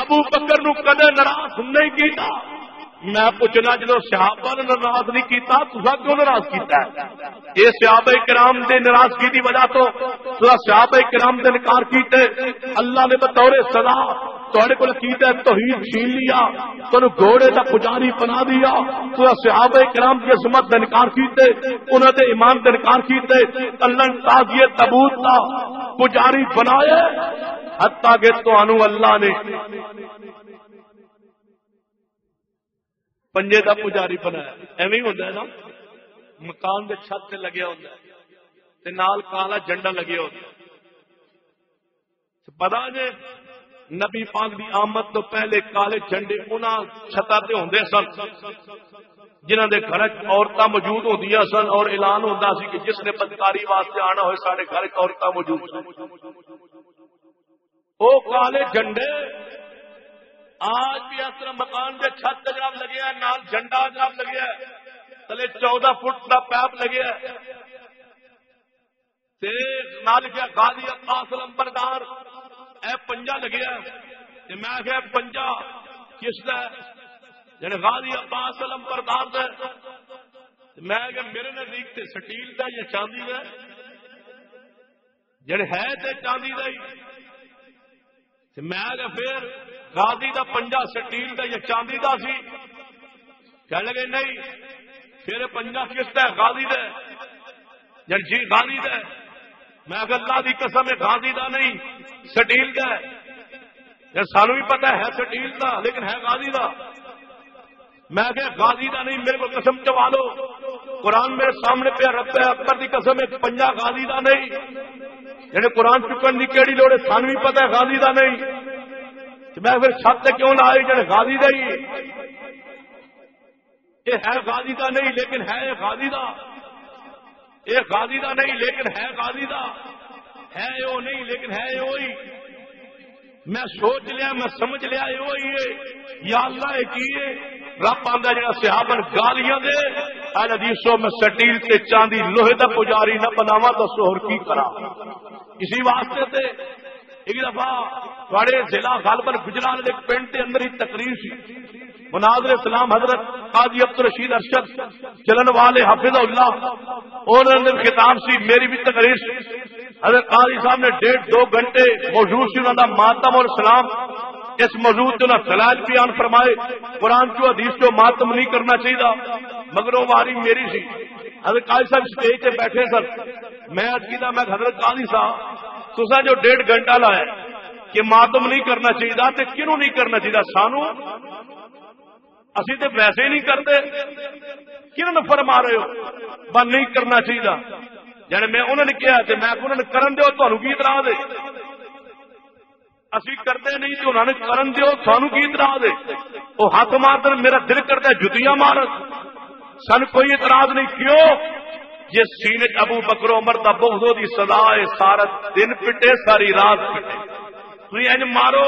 ابو بکر نو کدے ناراض نہیں کیتا۔ میں پوچھنا جدو صحابہ نے ناراض نہیں کیتا تسا کیوں ناراض کیتا ہے؟ یہ صحابہ کرام دے ناراضگی دی وجہ تو صحابہ کرام دے انکار کیتے، اللہ نے بطور سزا تھوڑے کو کیتا توحید چھین لیا، تو گھوڑے کا پجاری بنا دیا، تو صحابہ کرام کی عظمت کا انکار کیتے، انہوں نے ایمان کا انکار کیتے، اللہ نے تازیہ تبوت کا پجاری بنایا، حتیٰ کہ تو اللہ نے پنجے کا پجاری بنایا۔ ایویں ہوتا ہے نا، مکان کے چھت سے لگیا ہوتا ہے تے نال کالا جھنڈا لگیا ہوتا ہے۔ پتا جی نبی پاک دی آمد تو پہلے کالے جھنڈے انہاں چھتاں تے ہوندے سن، جنہاں دے گھر عورتاں موجود ہوندیاں سن، اور اعلان ہوندا سی کہ جس نے بدکاری واسطے آنا ہوئے سارے گھر عورتاں موجود سن۔ او کالے جھنڈے آج بھی اس طرح مکان کے چھت جناب لگے ہیں، نال جھنڈا جناب لگے ہے، تلے 14 فٹ کا پیپ لگے ہے، نال کیا غازی عباس لمبردار اے پنجا لگے ہے، میں کہ پنجا کس کا ہے؟ یعنی غازی عباس لمبردار ہے، میں کہ میرے نزدیک سے سٹیل کا یا چاندی کا جڑے ہے تے چاندی کا ہی، میں کہ پھر غازی دا پنجا سٹیل دا یا چاندی دا سی؟ کہنے لگے نہیں، پھر پنجا کس دا ہے؟ غازی دا ہے، جی غازی دا ہے۔ میں اللہ دی قسم ہے غازی دا نہیں سٹیل دا ہے، سانو بھی پتا ہے سٹیل دا لیکن ہے غازی دا۔ میں کہ غازی دا نہیں، میرے کو قسم چوا لو، قرآن میرے سامنے پہ رب اکبر دی قسم ہے پنجا غازی دا نہیں، یعنی قرآن چکن دی کیڑی لوڑ ہے، سانو بھی پتا ہے غازی دا نہیں، میں پھر چھت تے کیوں نہ آئی جڑے غازی دا ہی یہ ہے غازی دا نہیں لیکن ہے غازی دا، یہ غازی دا نہیں لیکن ہے غازی دا، ہے وہ نہیں لیکن ہے وہی۔ میں سوچ لیا، میں سمجھ لیا یہ وہی ہے، یا اللہ یہ کی ہے؟ رب آندا جڑا صحابہ گالیاں دے اے حدیثوں میں سٹیل تے چاندی لوہے دا پجاری نہ بناواں تو سہر کی کرا۔ اسی واسطے تے ایک دفعہ تھوڑے ضلع غالباً گجرات کے پنڈ کے اندر ہی تقریر سی، مناظر اسلام حضرت قاضی عبدالرشید ارشد چلن والے حافظ اللہ انہوں نے خطاب سی، میری بھی تقریر سی، حضرت قاضی صاحب نے 1.5-2 گھنٹے موجود سی، انہوں نے ماتم اور اسلام اس موضوع جو نہ دلائل بیان فرمائے، قرآن کو حدیث کو ماتم نہیں کرنا چاہیے، مگر وہ واری میری سی۔ حضرت قاضی صاحب اسٹیج پہ بیٹھے سر، میں کیتا میں حضرت قاضی صاحب تسا جو 1.5 گھنٹہ لایا کہ ماتم نہیں کرنا چاہیے تو کیوں نہیں کرنا چاہیے؟ سانو اسی تو ویسے ہی نہیں کرتے، کیوں نہ فرما رہے ہو بس نہیں کرنا چاہیے؟ یعنی میں انہوں نے کیا کہ میں انہوں نے کرن دیو تھانوں کی اعتراض ہے، اسی کرتے نہیں تو انہوں نے کرن دیو تھانوں کی اعتراض ہے، وہ ہاتھ مار میرا دل کرتا ہے جتیاں مارت، سن کوئی اعتراض نہیں، کیوں؟ یہ سینے ابو بکر عمر دا بغض دی سزا ہے، سارا دن پٹے ساری رات پٹے، تھی انج مارو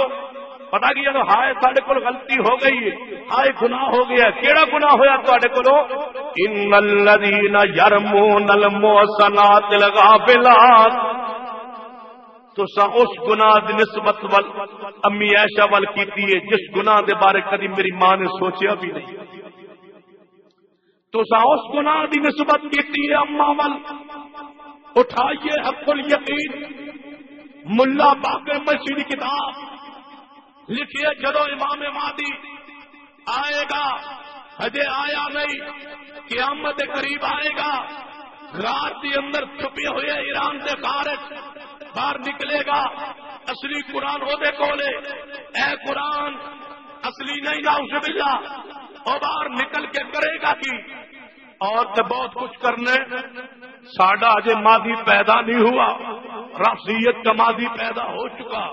پتا کی جب ہائے سارے کو غلطی ہو گئی ہے، ہائے گناہ ہو گیا، کیڑا گناہ ہویا تے کو؟ ان الذین یرمون المحصنات الغافلات، تو اس گناہ دی نسبت امی عائشہ وال کیتی ہے جس گناہ دے بارے کبھی میری ماں نے سوچیا بھی نہیں، تو اس گناہ دی نسبت کیتی ہے اما وال۔ اٹھائیے حق الیقین ملا باقر مسیح کتاب لکھیے، جدو امام مہدی آئے گا، ہجے آیا نہیں، قیامت قریب آئے گا، رات کے اندر چھپے ہوئے ایران سے خارج باہر نکلے گا، اصلی قرآن وہ کولے، اے قرآن اصلی نہیں نعوذ باللہ، اور باہر نکل کے کرے گا کی اور تو بہت کچھ کرنے، ساڈا اجے مادی پیدا نہیں ہوا، رفضیت کا مادی پیدا ہو چکا،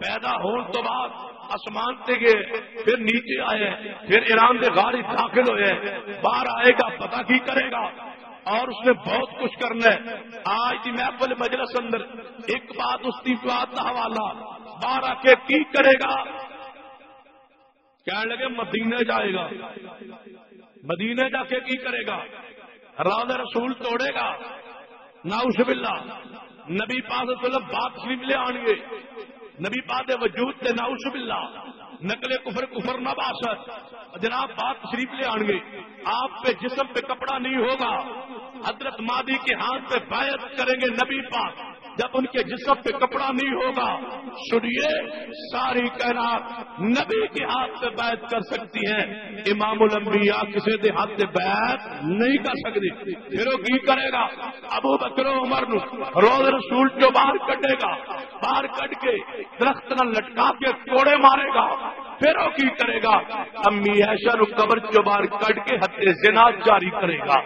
پیدا ہونے تو بعد آسمان سے گئے، پھر نیچے آئے، پھر ایران کے غار داخل ہوئے، باہر آئے گا پتہ کی کرے گا، اور اس نے بہت کچھ کرنا ہے۔ آج کی محفل مجلس اندر ایک بات اس کی بات کا حوالہ، باہر آ کے کی کرے گا، کہنے لگے مدینے جائے گا، مدینے جا کے کی کرے گا، راز رسول توڑے گا، نعوذ باللہ، نبی پاک صلی اللہ علیہ وسلم بات شریف لے آن گے، نبی پاک وجود تے نعوذ باللہ، نقل کفر نہ باشد، جناب بات شریف لے آن گے، آپ پہ جسم پہ کپڑا نہیں ہوگا، حضرت مہدی کے ہاتھ پہ بیعت کریں گے نبی پاک، جب ان کے جسم پہ کپڑا نہیں ہوگا، سنیے ساری کائنات نبی کے ہاتھ پہ بیعت کر سکتی ہیں، امام الانبیاء کسی کے ہاتھ پہ بیعت نہیں کر سکتی، پھر وہ کی کرے گا؟ ابو بکر و عمر روز رسول جو باہر کٹے گا، باہر کٹ کے درخت نہ لٹکا کے کوڑے مارے گا، پھر وہ کی کرے گا؟ امی عائشہ نو قبر جو باہر کٹ کے حد زنا جاری کرے گا۔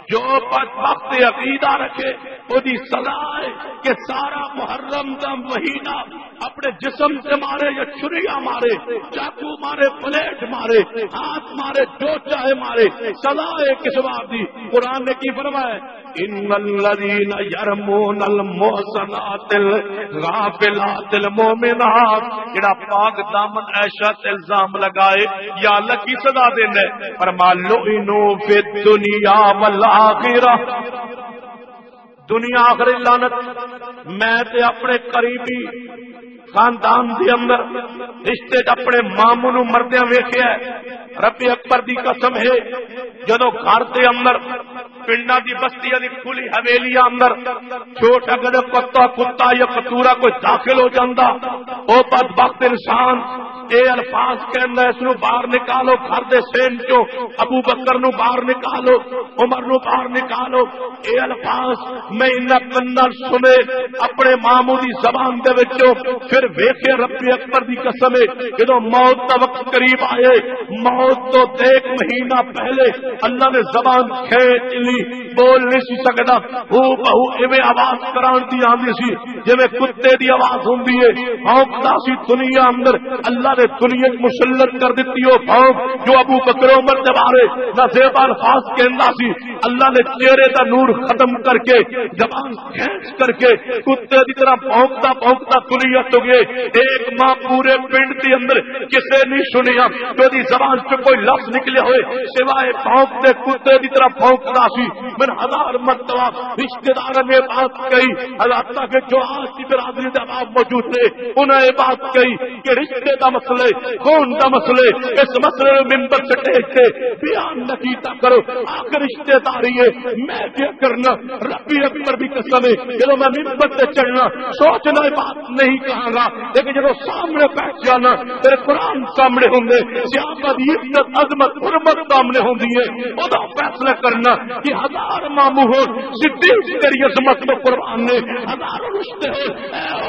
جو بدبخت عقیدہ رکھے وہ دی سزا ہے کہ سارا محرم کا مہینہ اپنے جسم سے مارے یا چھریا مارے، چاقو مارے، پلیٹ مارے، ہاتھ مارے، جو چاہے مارے، سزا ہے کس بات دی؟ قرآن نے کی فرمایا؟ ان الذین یرمون المحصنات الغافلات المؤمنات، جڑا پاک دامن عائشہ تے الزام لگائے یا اللہ کی سزا دینا ہے، فرما لعنوا فی الدنیا والآخرہ، دنیا آخر لعنت۔ میں تے اپنے قریبی خاندان دے اندر رشتے اپنے ماموں نو مردیاں ویکھیا ہے، رب اکبر دی قسم ہے، جدو گھر دے اندر پنڈا دی بستیاں دی کھلی حویلیاں اندر چھوٹا گڑا کتا یا کتورا کوئی داخل ہو جاندہ، او بدبخت انسان اے الفاظ کہنا اس نو باہر نکالو گھر دے سین چو، ابو بکر نو باہر نکالو، عمر نو باہر نکالو، اے الفاظ میں انہاں کناں سنے اپنے ماموں دی زبان دے وچوں، پھر ویکھے رب اکبر دی قسم ہے جدوں موت دا وقت قریب آئے، موت تو ایک مہینہ پہلے اللہ نے زبان کھینچ لی، بول نہیں سی سکدا، ہو بہو ایویں آواز کران دی آندی سی جویں کتے دی آواز ہوندی ہے، بھونکدا سی دنیا اندر، اللہ نے دنیا مسلط کر دتی وہ بھونک جو ابو بکر عمر دے بارے نہ زیب الفاظ کہندا سی، اللہ نے چہرے دا نور ختم کر کے زبان کھینچ کر کے کتے دی طرح بھونکتا بھونکتا دنیا تو گئے، ایک ماں پورے پنڈ کے اندر کسے نہیں سنیا جو دی زبان سے کوئی لفظ نکلے ہوئے سوائے بھونکتے کتے دی طرح بھونکتا سی۔ میں ہزار مرتبہ رشتے دار نے بات کہی، حتیٰ کہ جو آج کی برادری دے آپ موجود تھے انہیں یہ بات کہی کہ رشتے دا مسئلے خون دا مسئلے اس مسئلے میں ممبر سے ٹیک کے بیان نہ کیتا کرو، آخر رشتے داری ہے میں کیا کرنا، ربی اکبر بھی قسم ہے جب میں ممبر سے چڑھنا سوچنا بات نہیں کہاں گا، لیکن جب سامنے بیٹھ جانا تیرے قرآن سامنے ہوں گے، صحابہ دی عزت عظمت حرمت سامنے ہوں گی، ادا فیصلہ کرنا کہ ہزار ماموں ہو صدیق تیری عظمت تو قربان نے، ہزاروں رشتے ہو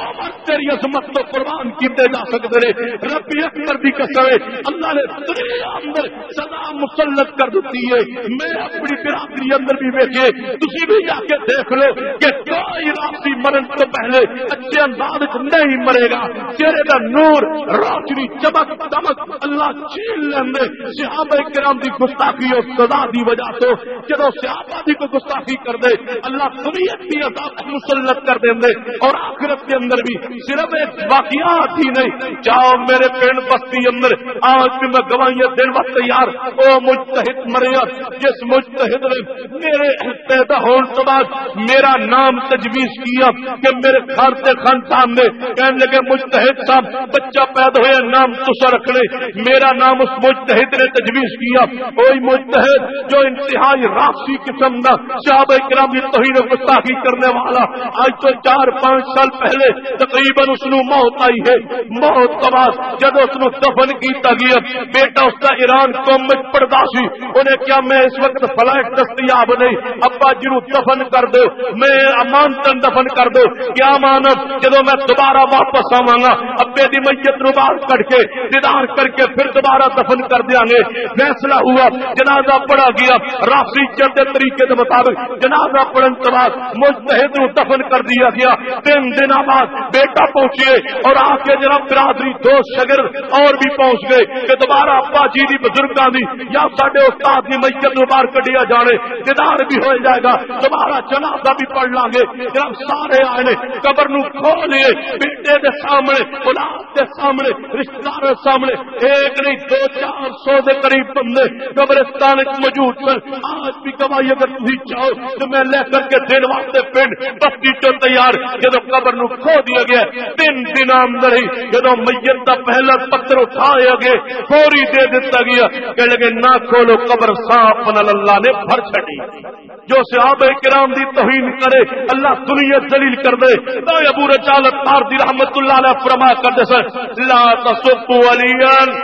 عمر تیری عظمت تو قربان کیتے جا سکتے رہے، ربی اکبر دی قسم ہے اللہ نے دنیا اندر سزا مسلط کر دیتی ہے۔ میں اپنی برادری اندر بھی ویکھے تسی بھی جا کے دیکھ لو کہ کوئی رافی مرن تو پہلے اچھے انداز نہیں مرے گا، چہرے کا نور روشنی چمک دمک اللہ چھین لیندے۔ صحابہ کرام دی گستاخی اور سزا دی وجہ تو جدو صحابہ دی کو گستاخی کر دے اللہ دنیا کی عذاب مسلط کر دیں اور آخرت کے اندر بھی صرف ایک واقعات ہی نہیں، جاؤ میرے پنڈ بستی اندر آج بھی میں گواہیاں دن وقت تیار، او مجتہد مریا جس مجتہد نے میرے پیدا ہونے کے بعد میرا نام تجویز کیا کہ میرے خاندان میں کہنے لگے مجتہد صاحب بچہ پیدا ہوئے نام تسا رکھنے، میرا نام اس مجتہد نے تجویز کیا، کوئی مجتہد جو انتہائی رافضی قسم کا صحابہ کرام کی توہین و گستاخی کرنے والا، آج تو 4-5 سال پہلے تقریباً اس نو موت آئی ہے، موت کے بعد جب اس نو دفن کیتا گیا بیٹا اس کا ایران قوم میں پڑدا سی، انہیں کیا میں اس وقت فلائٹ دستیاب نہیں، ابا جنو دفن کر دو میں امانتن دفن کر دو، کیا مانت جدو میں دوبارہ واپس آواں گا ابے دی میت نو باہر کٹ کے دیدار کر کے پھر دوبارہ دفن کر دیاں گے۔ فیصلہ ہوا جنازہ پڑھا گیا رافضی چلتے طریقے کے مطابق، جنازہ پڑھن کے بعد مجتہد نو دفن کر دیا گیا۔ 3 دن بعد بیٹا پہنچے اور آ کے جناب برادری 2 شاگرد اور بھی پہنچ گئے کہ دوبارہ ابا جی دی بزرگاں دی یا ساڈے استاد دی میت نو باہر کڈیا جانے، دیدار بھی ہو جائے گا، دوبارہ جنازہ بھی پڑھ لیں گے۔ جناب سارے آئے نے قبر نو کھولے بیٹے دے سامنے اولاد دے سامنے رشتہ دار دے سامنے، ایک نہیں 200-400 دے قریب بندے قبرستان موجود سن۔ آج بھی گواہی اگر تھی چاہو تو میں لے کر کے دن واسطے پنڈ بستی چو تیار، جدو قبر نو کھو دیا گیا 3 دن اندر ہی جدو میت دا پہلا پتھر اٹھایا گیا فوری دے دیتا گیا، کہ لگے نہ کھولو قبر صاف نال اللہ نے بھر چھڑی۔ جو صحابہ کرام دی توہین کرے اللہ دنیا ذلیل کر دے۔ ابو رجالت تاردی رحمت اللہ علیہ فرما کرتے سن لا تسبوا علیاً،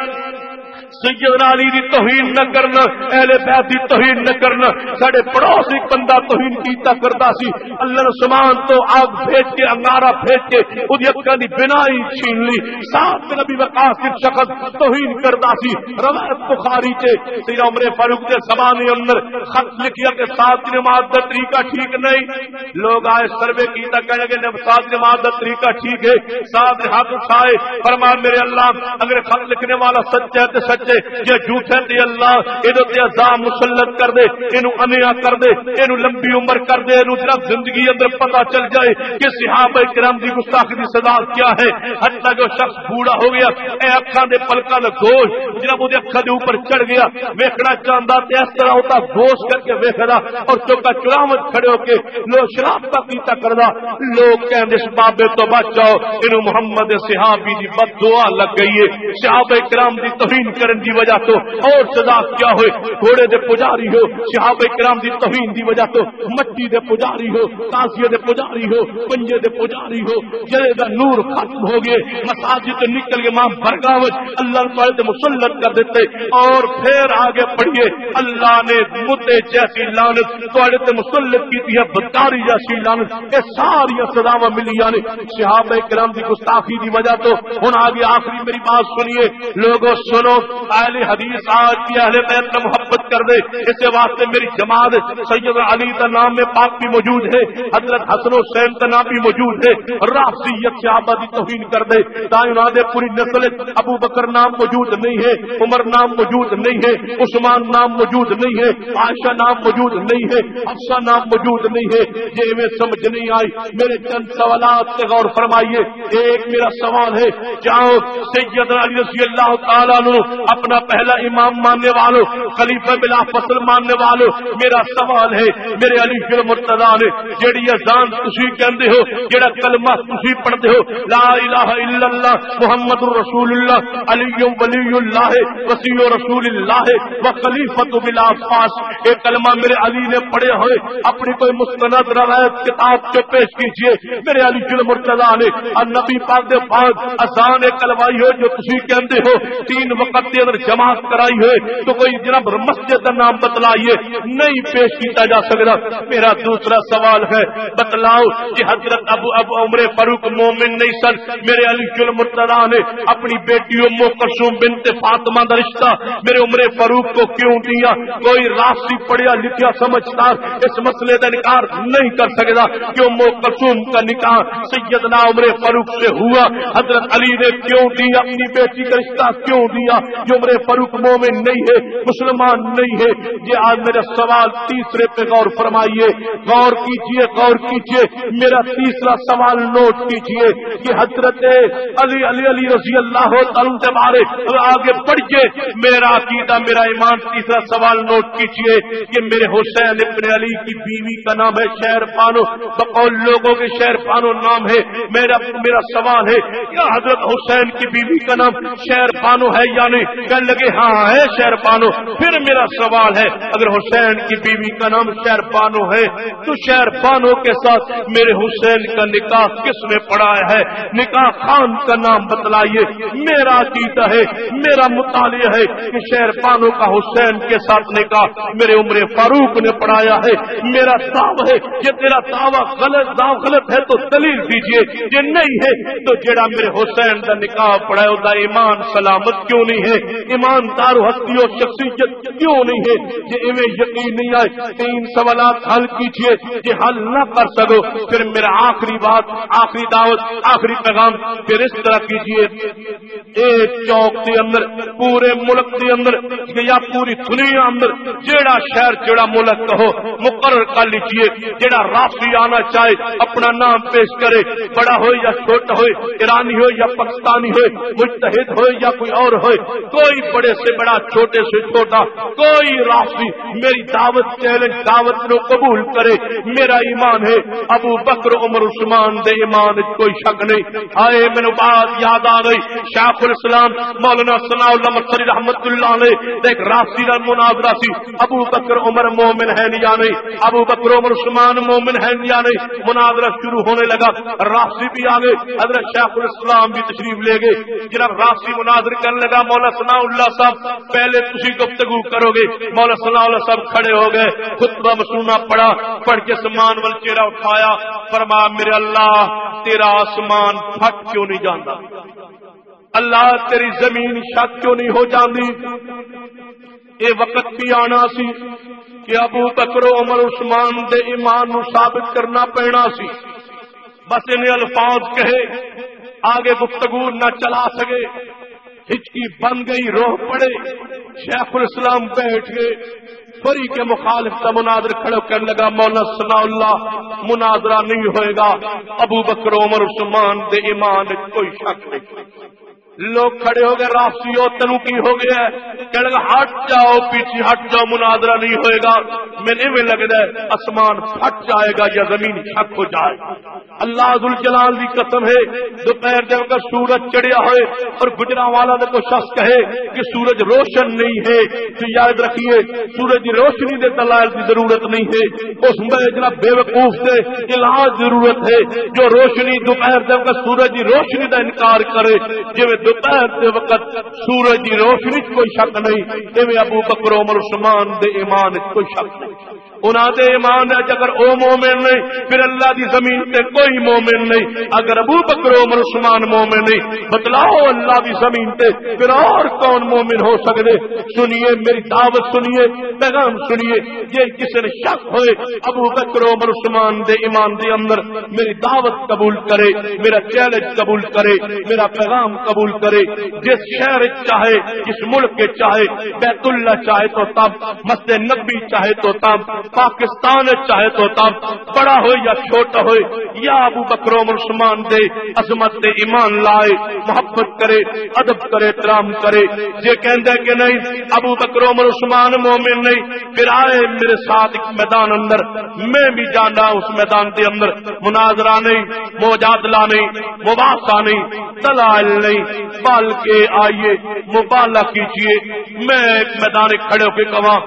سیدنا علی دی توہین نہ کرنا، اہل بیت دی توہین نہ کرنا۔ ساڈے پڑوس ایک بندہ توہین کیتا کرتا سی، اللہ نے سامان تو آگ بھیج کے انگارا بھیج کے اودی اکھاں دی بنائی چھین لی۔ ساتھ نبی وقاص ایک شخص توہین کرتا سی، روایت بخاری تے سیدنا عمر فاروق دے زمانے اندر خط لکھیا کہ سات نماز دا طریقہ ٹھیک نہیں، لوگ آئے سروے کیتا کہنے لگے سات نماز دا طریقہ ٹھیک ہے، ساتھ ہاتھ اٹھائے فرمایا میرے اللہ اگر خط لکھنے والا سچ ہے تے سچ جے جھوٹے تے اللہ اینو تے عذاب مسلط کر دے، اینو انیا کر دے، اینو لمبی عمر کر دے، اینو جناب زندگی اندر پتہ چل جائے کہ صحابہ کرام دی گستاخی دی سزا کیا ہے۔ حتیٰ جو شخص بوڑھا ہو گیا اے اکھاں دے پلکاں دا گوشت جناب اودے اکھاں دے اوپر چڑھ گیا، ویکھنا چاہندا تے اس طرح ہوتا گوشت کر کے ویکھدا اور چوکا چڑاوت کھڑے ہو کے لو شراب کا کیتا کردا، لوگ کہندے اس بابے تو بچ جاؤ، اینو محمد صحابی دی بد دعا لگ گئی ہے۔ صحابہ کرام دی توہین کرنے منن دی وجہ تو اور سزا کیا ہوئے گھوڑے دے پجاری ہو صحابہ کرام دی توہین دی وجہ تو مٹی دے پجاری ہو تازیے دے پجاری ہو پنجے دے پجاری ہو جلے دا نور ختم ہو گئے مساجد تو نکل کے ماں برگاوت اللہ تعالی تے مسلط کر دیتے اور پھر آگے پڑھیے اللہ نے مدے جیسی لعنت تواڈے تے مسلط کی ہے بدکاری جیسی لعنت یہ ساری سزاواں ملی یعنی صحابہ کرام دی گستاخی دی وجہ تو ہن آگے آخری میری بات سنیے لوگوں سنو اہل حدیث آج کی اہل بیت سے محبت کر دے اس واسطے میری جماعت سید علی کا نام میں پاک بھی موجود ہے حضرت حسن حسین کا نام بھی موجود ہے رافضیت صحابہ دی توہین کر دے دائنا دے پوری نسل ابو بکر نام موجود نہیں ہے عمر نام موجود نہیں ہے عثمان نام موجود نہیں ہے عائشہ نام موجود نہیں ہے حفصہ نام موجود نہیں ہے یہ میں سمجھ نہیں آئی میرے چند سوالات سے غور فرمائیے ایک میرا سوال ہے جاؤ سیدنا علی رضی اللہ تعالیٰ عنہ اپنا پہلا امام ماننے والوں خلیفہ بلا فصل ماننے والوں میرا سوال ہے میرے علی فی المرتضی نے جیڑی اذان تسی کہندے ہو جیڑا کلمہ تسی پڑھتے ہو لا الہ الا اللہ محمد رسول اللہ علی ولی اللہ وصی رسول اللہ و خلیفۃ بلا عباس یہ کلمہ میرے علی نے پڑھے ہوئے اپنی کوئی مستند روایت کتاب کے پیش کیجئے میرے علی فی المرتضی نے النبی پاک دے بعد اذان کلوائی ہو جو تسی کہندے ہو 3 وقت کے اندر جماعت کرائی ہوئے تو کوئی جناب مسجد کا نام بتلائیے نہیں پیش کیتا جا سکتا میرا دوسرا سوال ہے بتلاؤ کہ حضرت ابو عمر فاروق مومن نہیں سن میرے علی فی المرتضی نے اپنی بیٹی ام کلثوم بنت فاطمہ کا رشتہ میرے عمر فاروق کو کیوں دیا کوئی راستی پڑھیا لکھیا سمجھدار اس مسئلے کا انکار نہیں کر سکتا کہ ام کلثوم کا نکاح سیدنا عمر فاروق سے ہوا حضرت علی نے کیوں دیا اپنی بیٹی کا رشتہ کیوں دیا جو عمر فاروق مومن نہیں ہے مسلمان نہیں ہے یہ آج میرا سوال تیسرے پہ غور فرمائیے غور کیجئے میرا تیسرا سوال نوٹ کیجئے کہ حضرت علی رضی اللہ تعالیٰ سے بارے آگے بڑھئے میرا عقیدہ میرا ایمان تیسرا سوال نوٹ کیجئے کہ میرے حسین ابن علی کی بیوی کا نام ہے شہر بانو بقول لوگوں کے شہر بانو نام ہے میرا سوال ہے کیا حضرت حسین کی بیوی کا نام شہر بانو ہے یا نہیں کہنے لگے ہاں ہے شہر بانو پھر میرا سوال ہے اگر حسین کی بیوی کا نام شہر بانو ہے تو شہر بانو کے ساتھ میرے حسین کا نکاح کس نے پڑھایا ہے نکاح خان کا نام بتلائیے میرا عقیدہ ہے میرا مطالعہ ہے کہ شہر بانو کا حسین کے ساتھ نکاح میرے عمر فاروق نے پڑھایا ہے میرا دعویٰ ہے کہ تیرا دعویٰ غلط ہے تو دلیل دیجئے یہ نہیں ہے تو جڑا میرے حسین کا نکاح پڑھایا ہوتا ایمان سلامت کیوں نہیں ہے ایماندار ہستی اور شخصیت کیوں نہیں ہے یہ انہیں یقین نہیں آئے 3 سوالات حل کیجئے یہ حل نہ کر سکو پھر میرا آخری بات آخری دعوت آخری پیغام پھر اس طرح کیجئے ایک چوک کے اندر پورے ملک کے اندر یا پوری دنیا اندر جیڑا شہر جیڑا ملک کہو مقرر کر لیجئے جیڑا رافضی آنا چاہے اپنا نام پیش کرے بڑا ہو یا چھوٹا ہو ایرانی ہو یا پاکستانی ہو مجتہد ہو یا کوئی اور ہو کوئی بڑے سے بڑا چھوٹے سے چھوٹا کوئی رافضی میری دعوت چیلنج دعوت نو قبول کرے میرا ایمان ہے ابو بکر عمر عثمان دے ایمان کوئی شک نہیں آئے مینوں بات یاد آ گئی شیخ الاسلام مولانا ثناء اللہ مصری رحمت اللہ علیہ ایک رافضی دا مناظرہ سی ابو بکر عمر مومن ہے یا نہیں ابو بکر عمر عثمان مومن ہے یا نہیں مناظرہ شروع ہونے لگا رافضی بھی آ گئے حضرت شیخ الاسلام بھی تشریف لے گئے جناب رافضی مناظر کرنے لگا مولانا ثناء اللہ صاحب پہلے تسی گفتگو کرو گے مولانا ثناء اللہ صاحب کھڑے ہو گئے خطبہ مسونہ پڑھا پڑھ کے سمان وال چہرہ اٹھایا فرمایا میرے اللہ تیرا آسمان پھٹ کیوں نہیں جاندا اللہ تیری زمین شک کیوں نہیں ہو جاندی اے وقت بھی آنا سی کہ ابو بکر عمر عثمان دے ایمان نو ثابت کرنا پینا سی بس انہیں الفاظ کہے آگے گفتگو نہ چلا سکے ہچکی بن گئی روح پڑے شیخ الاسلام بیٹھ گئے فری کے مخالف کا مناظر کھڑا کرنے لگا مولانا ثناء اللہ مناظرہ نہیں ہوئے گا ابو بکر عمر عثمان دے ایمان کوئی شک نہیں لوگ کھڑے ہو گئے، رافضیو تنو کی ہو گیا ہے، کہنے لگا ہٹ جاؤ پیچھے ہٹ جاؤ، مناظرہ نہیں ہوئے گا۔ میں لگتا ہے آسمان پھٹ جائے گا یا زمین چھک ہو جائے۔ اللہ ذوالجلال کی قسم ہے، دوپہر جب کا سورج چڑھیا ہوئے اور گجرا والا نے کوئی شخص کہے کہ سورج روشن نہیں ہے تو یاد رکھیے سورج کی روشنی دے دلائل کی ضرورت نہیں ہے، اس میں جناب بے وقوف سے علاج ضرورت ہے جو روشنی دوپہر جب کا سورج کی روشنی کا انکار کرے، جی دوپہر کے وقت سورج کی روشنی کوئی شک نہیں، جی ابو بکر عمر عثمان دے ایمان کوئی شک نہیں، انہاں دے ایمان ہے اگر او مومن نہیں پھر اللہ دی زمین تے کوئی مومن نہیں، اگر ابو بکر عمر عثمان مومن نہیں بتلاؤ اللہ دی زمین تے پھر اور کون مومن ہو سکتے؟ سنیے میری دعوت سنیے، پیغام سنیے، یہ کسی نے شک ہوئے ابو بکر عمر عثمان دے ایمان دے اندر میری دعوت قبول کرے، میرا چیلنج قبول کرے، میرا پیغام قبول کرے، جس شہر چاہے جس ملک کے چاہے، بیت اللہ چاہے تو تب، مسجد نبی چاہے تو تب، پاکستان چاہے تو تب، بڑا ہوئے یا چھوٹا ہوئے، یا ابو بکر عمر عثمان دے عظمت دے ایمان لائے، محبت کرے، ادب کرے، احترام کرے، یہ کہندے کہ نہیں ابو بکر عمر عثمان مومن نہیں، پھر آئے میرے ساتھ ایک میدان اندر، میں بھی جانا اس میدان دے اندر، مناظرہ نہیں، مجادلہ نہیں، مباحثہ نہیں، دلائل نہیں، بلکہ آئیے مبالغہ کیجیے، میں ایک میدان کھڑے ہو کے کہاں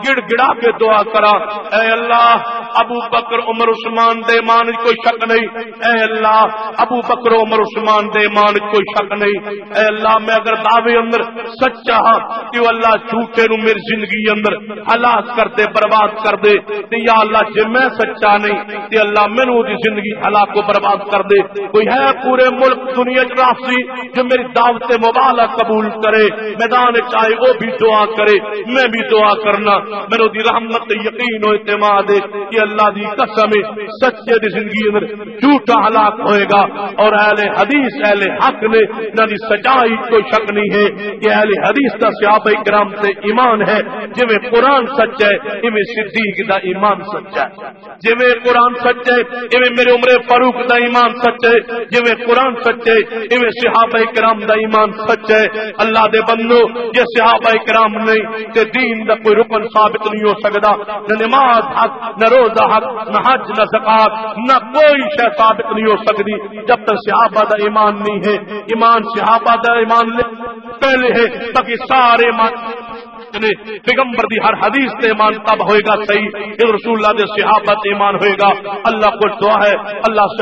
گڑ گڑا کے دعا کرا، اے اللہ ابو بکر عمر عثمان دے ایمان کوئی شک نہیں، اے اللہ ابو بکر عمر عثمان دے ایمان کوئی شک نہیں، اے اللہ میں اگر دعوے اندر سچا ہاں کہ اللہ جھوٹے نو میری زندگی اندر ہلاک کر دے، برباد کر دے، تے یا اللہ جے میں سچا نہیں تے اللہ مینوں دی زندگی ہلاک و برباد کر دے۔ کوئی ہے پورے ملک دنیا چ رافضی جو میری دعوت مبالغہ قبول کرے، میدان چاہے وہ بھی دعا کرے، میں بھی دعا کرنا، میرے دی رحمت یقین و اعتماد ہے کہ اللہ دی قسم سچے دی زندگی اندر جھوٹا ہلاک ہوئے گا، اور اہل حدیث اہل حق نے نہ دی سچائی کوئی شک نہیں ہے کہ اہل حدیث دا صحابہ کرام سے ایمان ہے، جی قرآن سچ ہے ایویں صدیق دا ایمان سچا ہے، جی قرآن سچ ہے ایویں میرے عمر فاروق دا ایمان سچ ہے، جی قرآن سچ ہے ایویں صحابہ کرام دا ایمان سچ ہے۔ اللہ دے بندو یہ صحابہ کرام نہیں تے دین دا کوئی رکن ثابت نہیں ہو سکتا، نہ نماز حق، نہ روزہ حق، نہ حج، نہ زکات، نہ کوئی شے ثابت نہیں ہو سکتی جب تک صحابہ دا ایمان نہیں ہے۔ ایمان صحابہ دا ایمان پہلے ہے تاکہ سارے ایمان پیغمبر دی ہر حدیث تے ایمان تب ہوئے گا صحیح، رسول اللہ دے صحابہ تے ایمان ہوئے گا۔ اللہ کو دعا ہے اللہ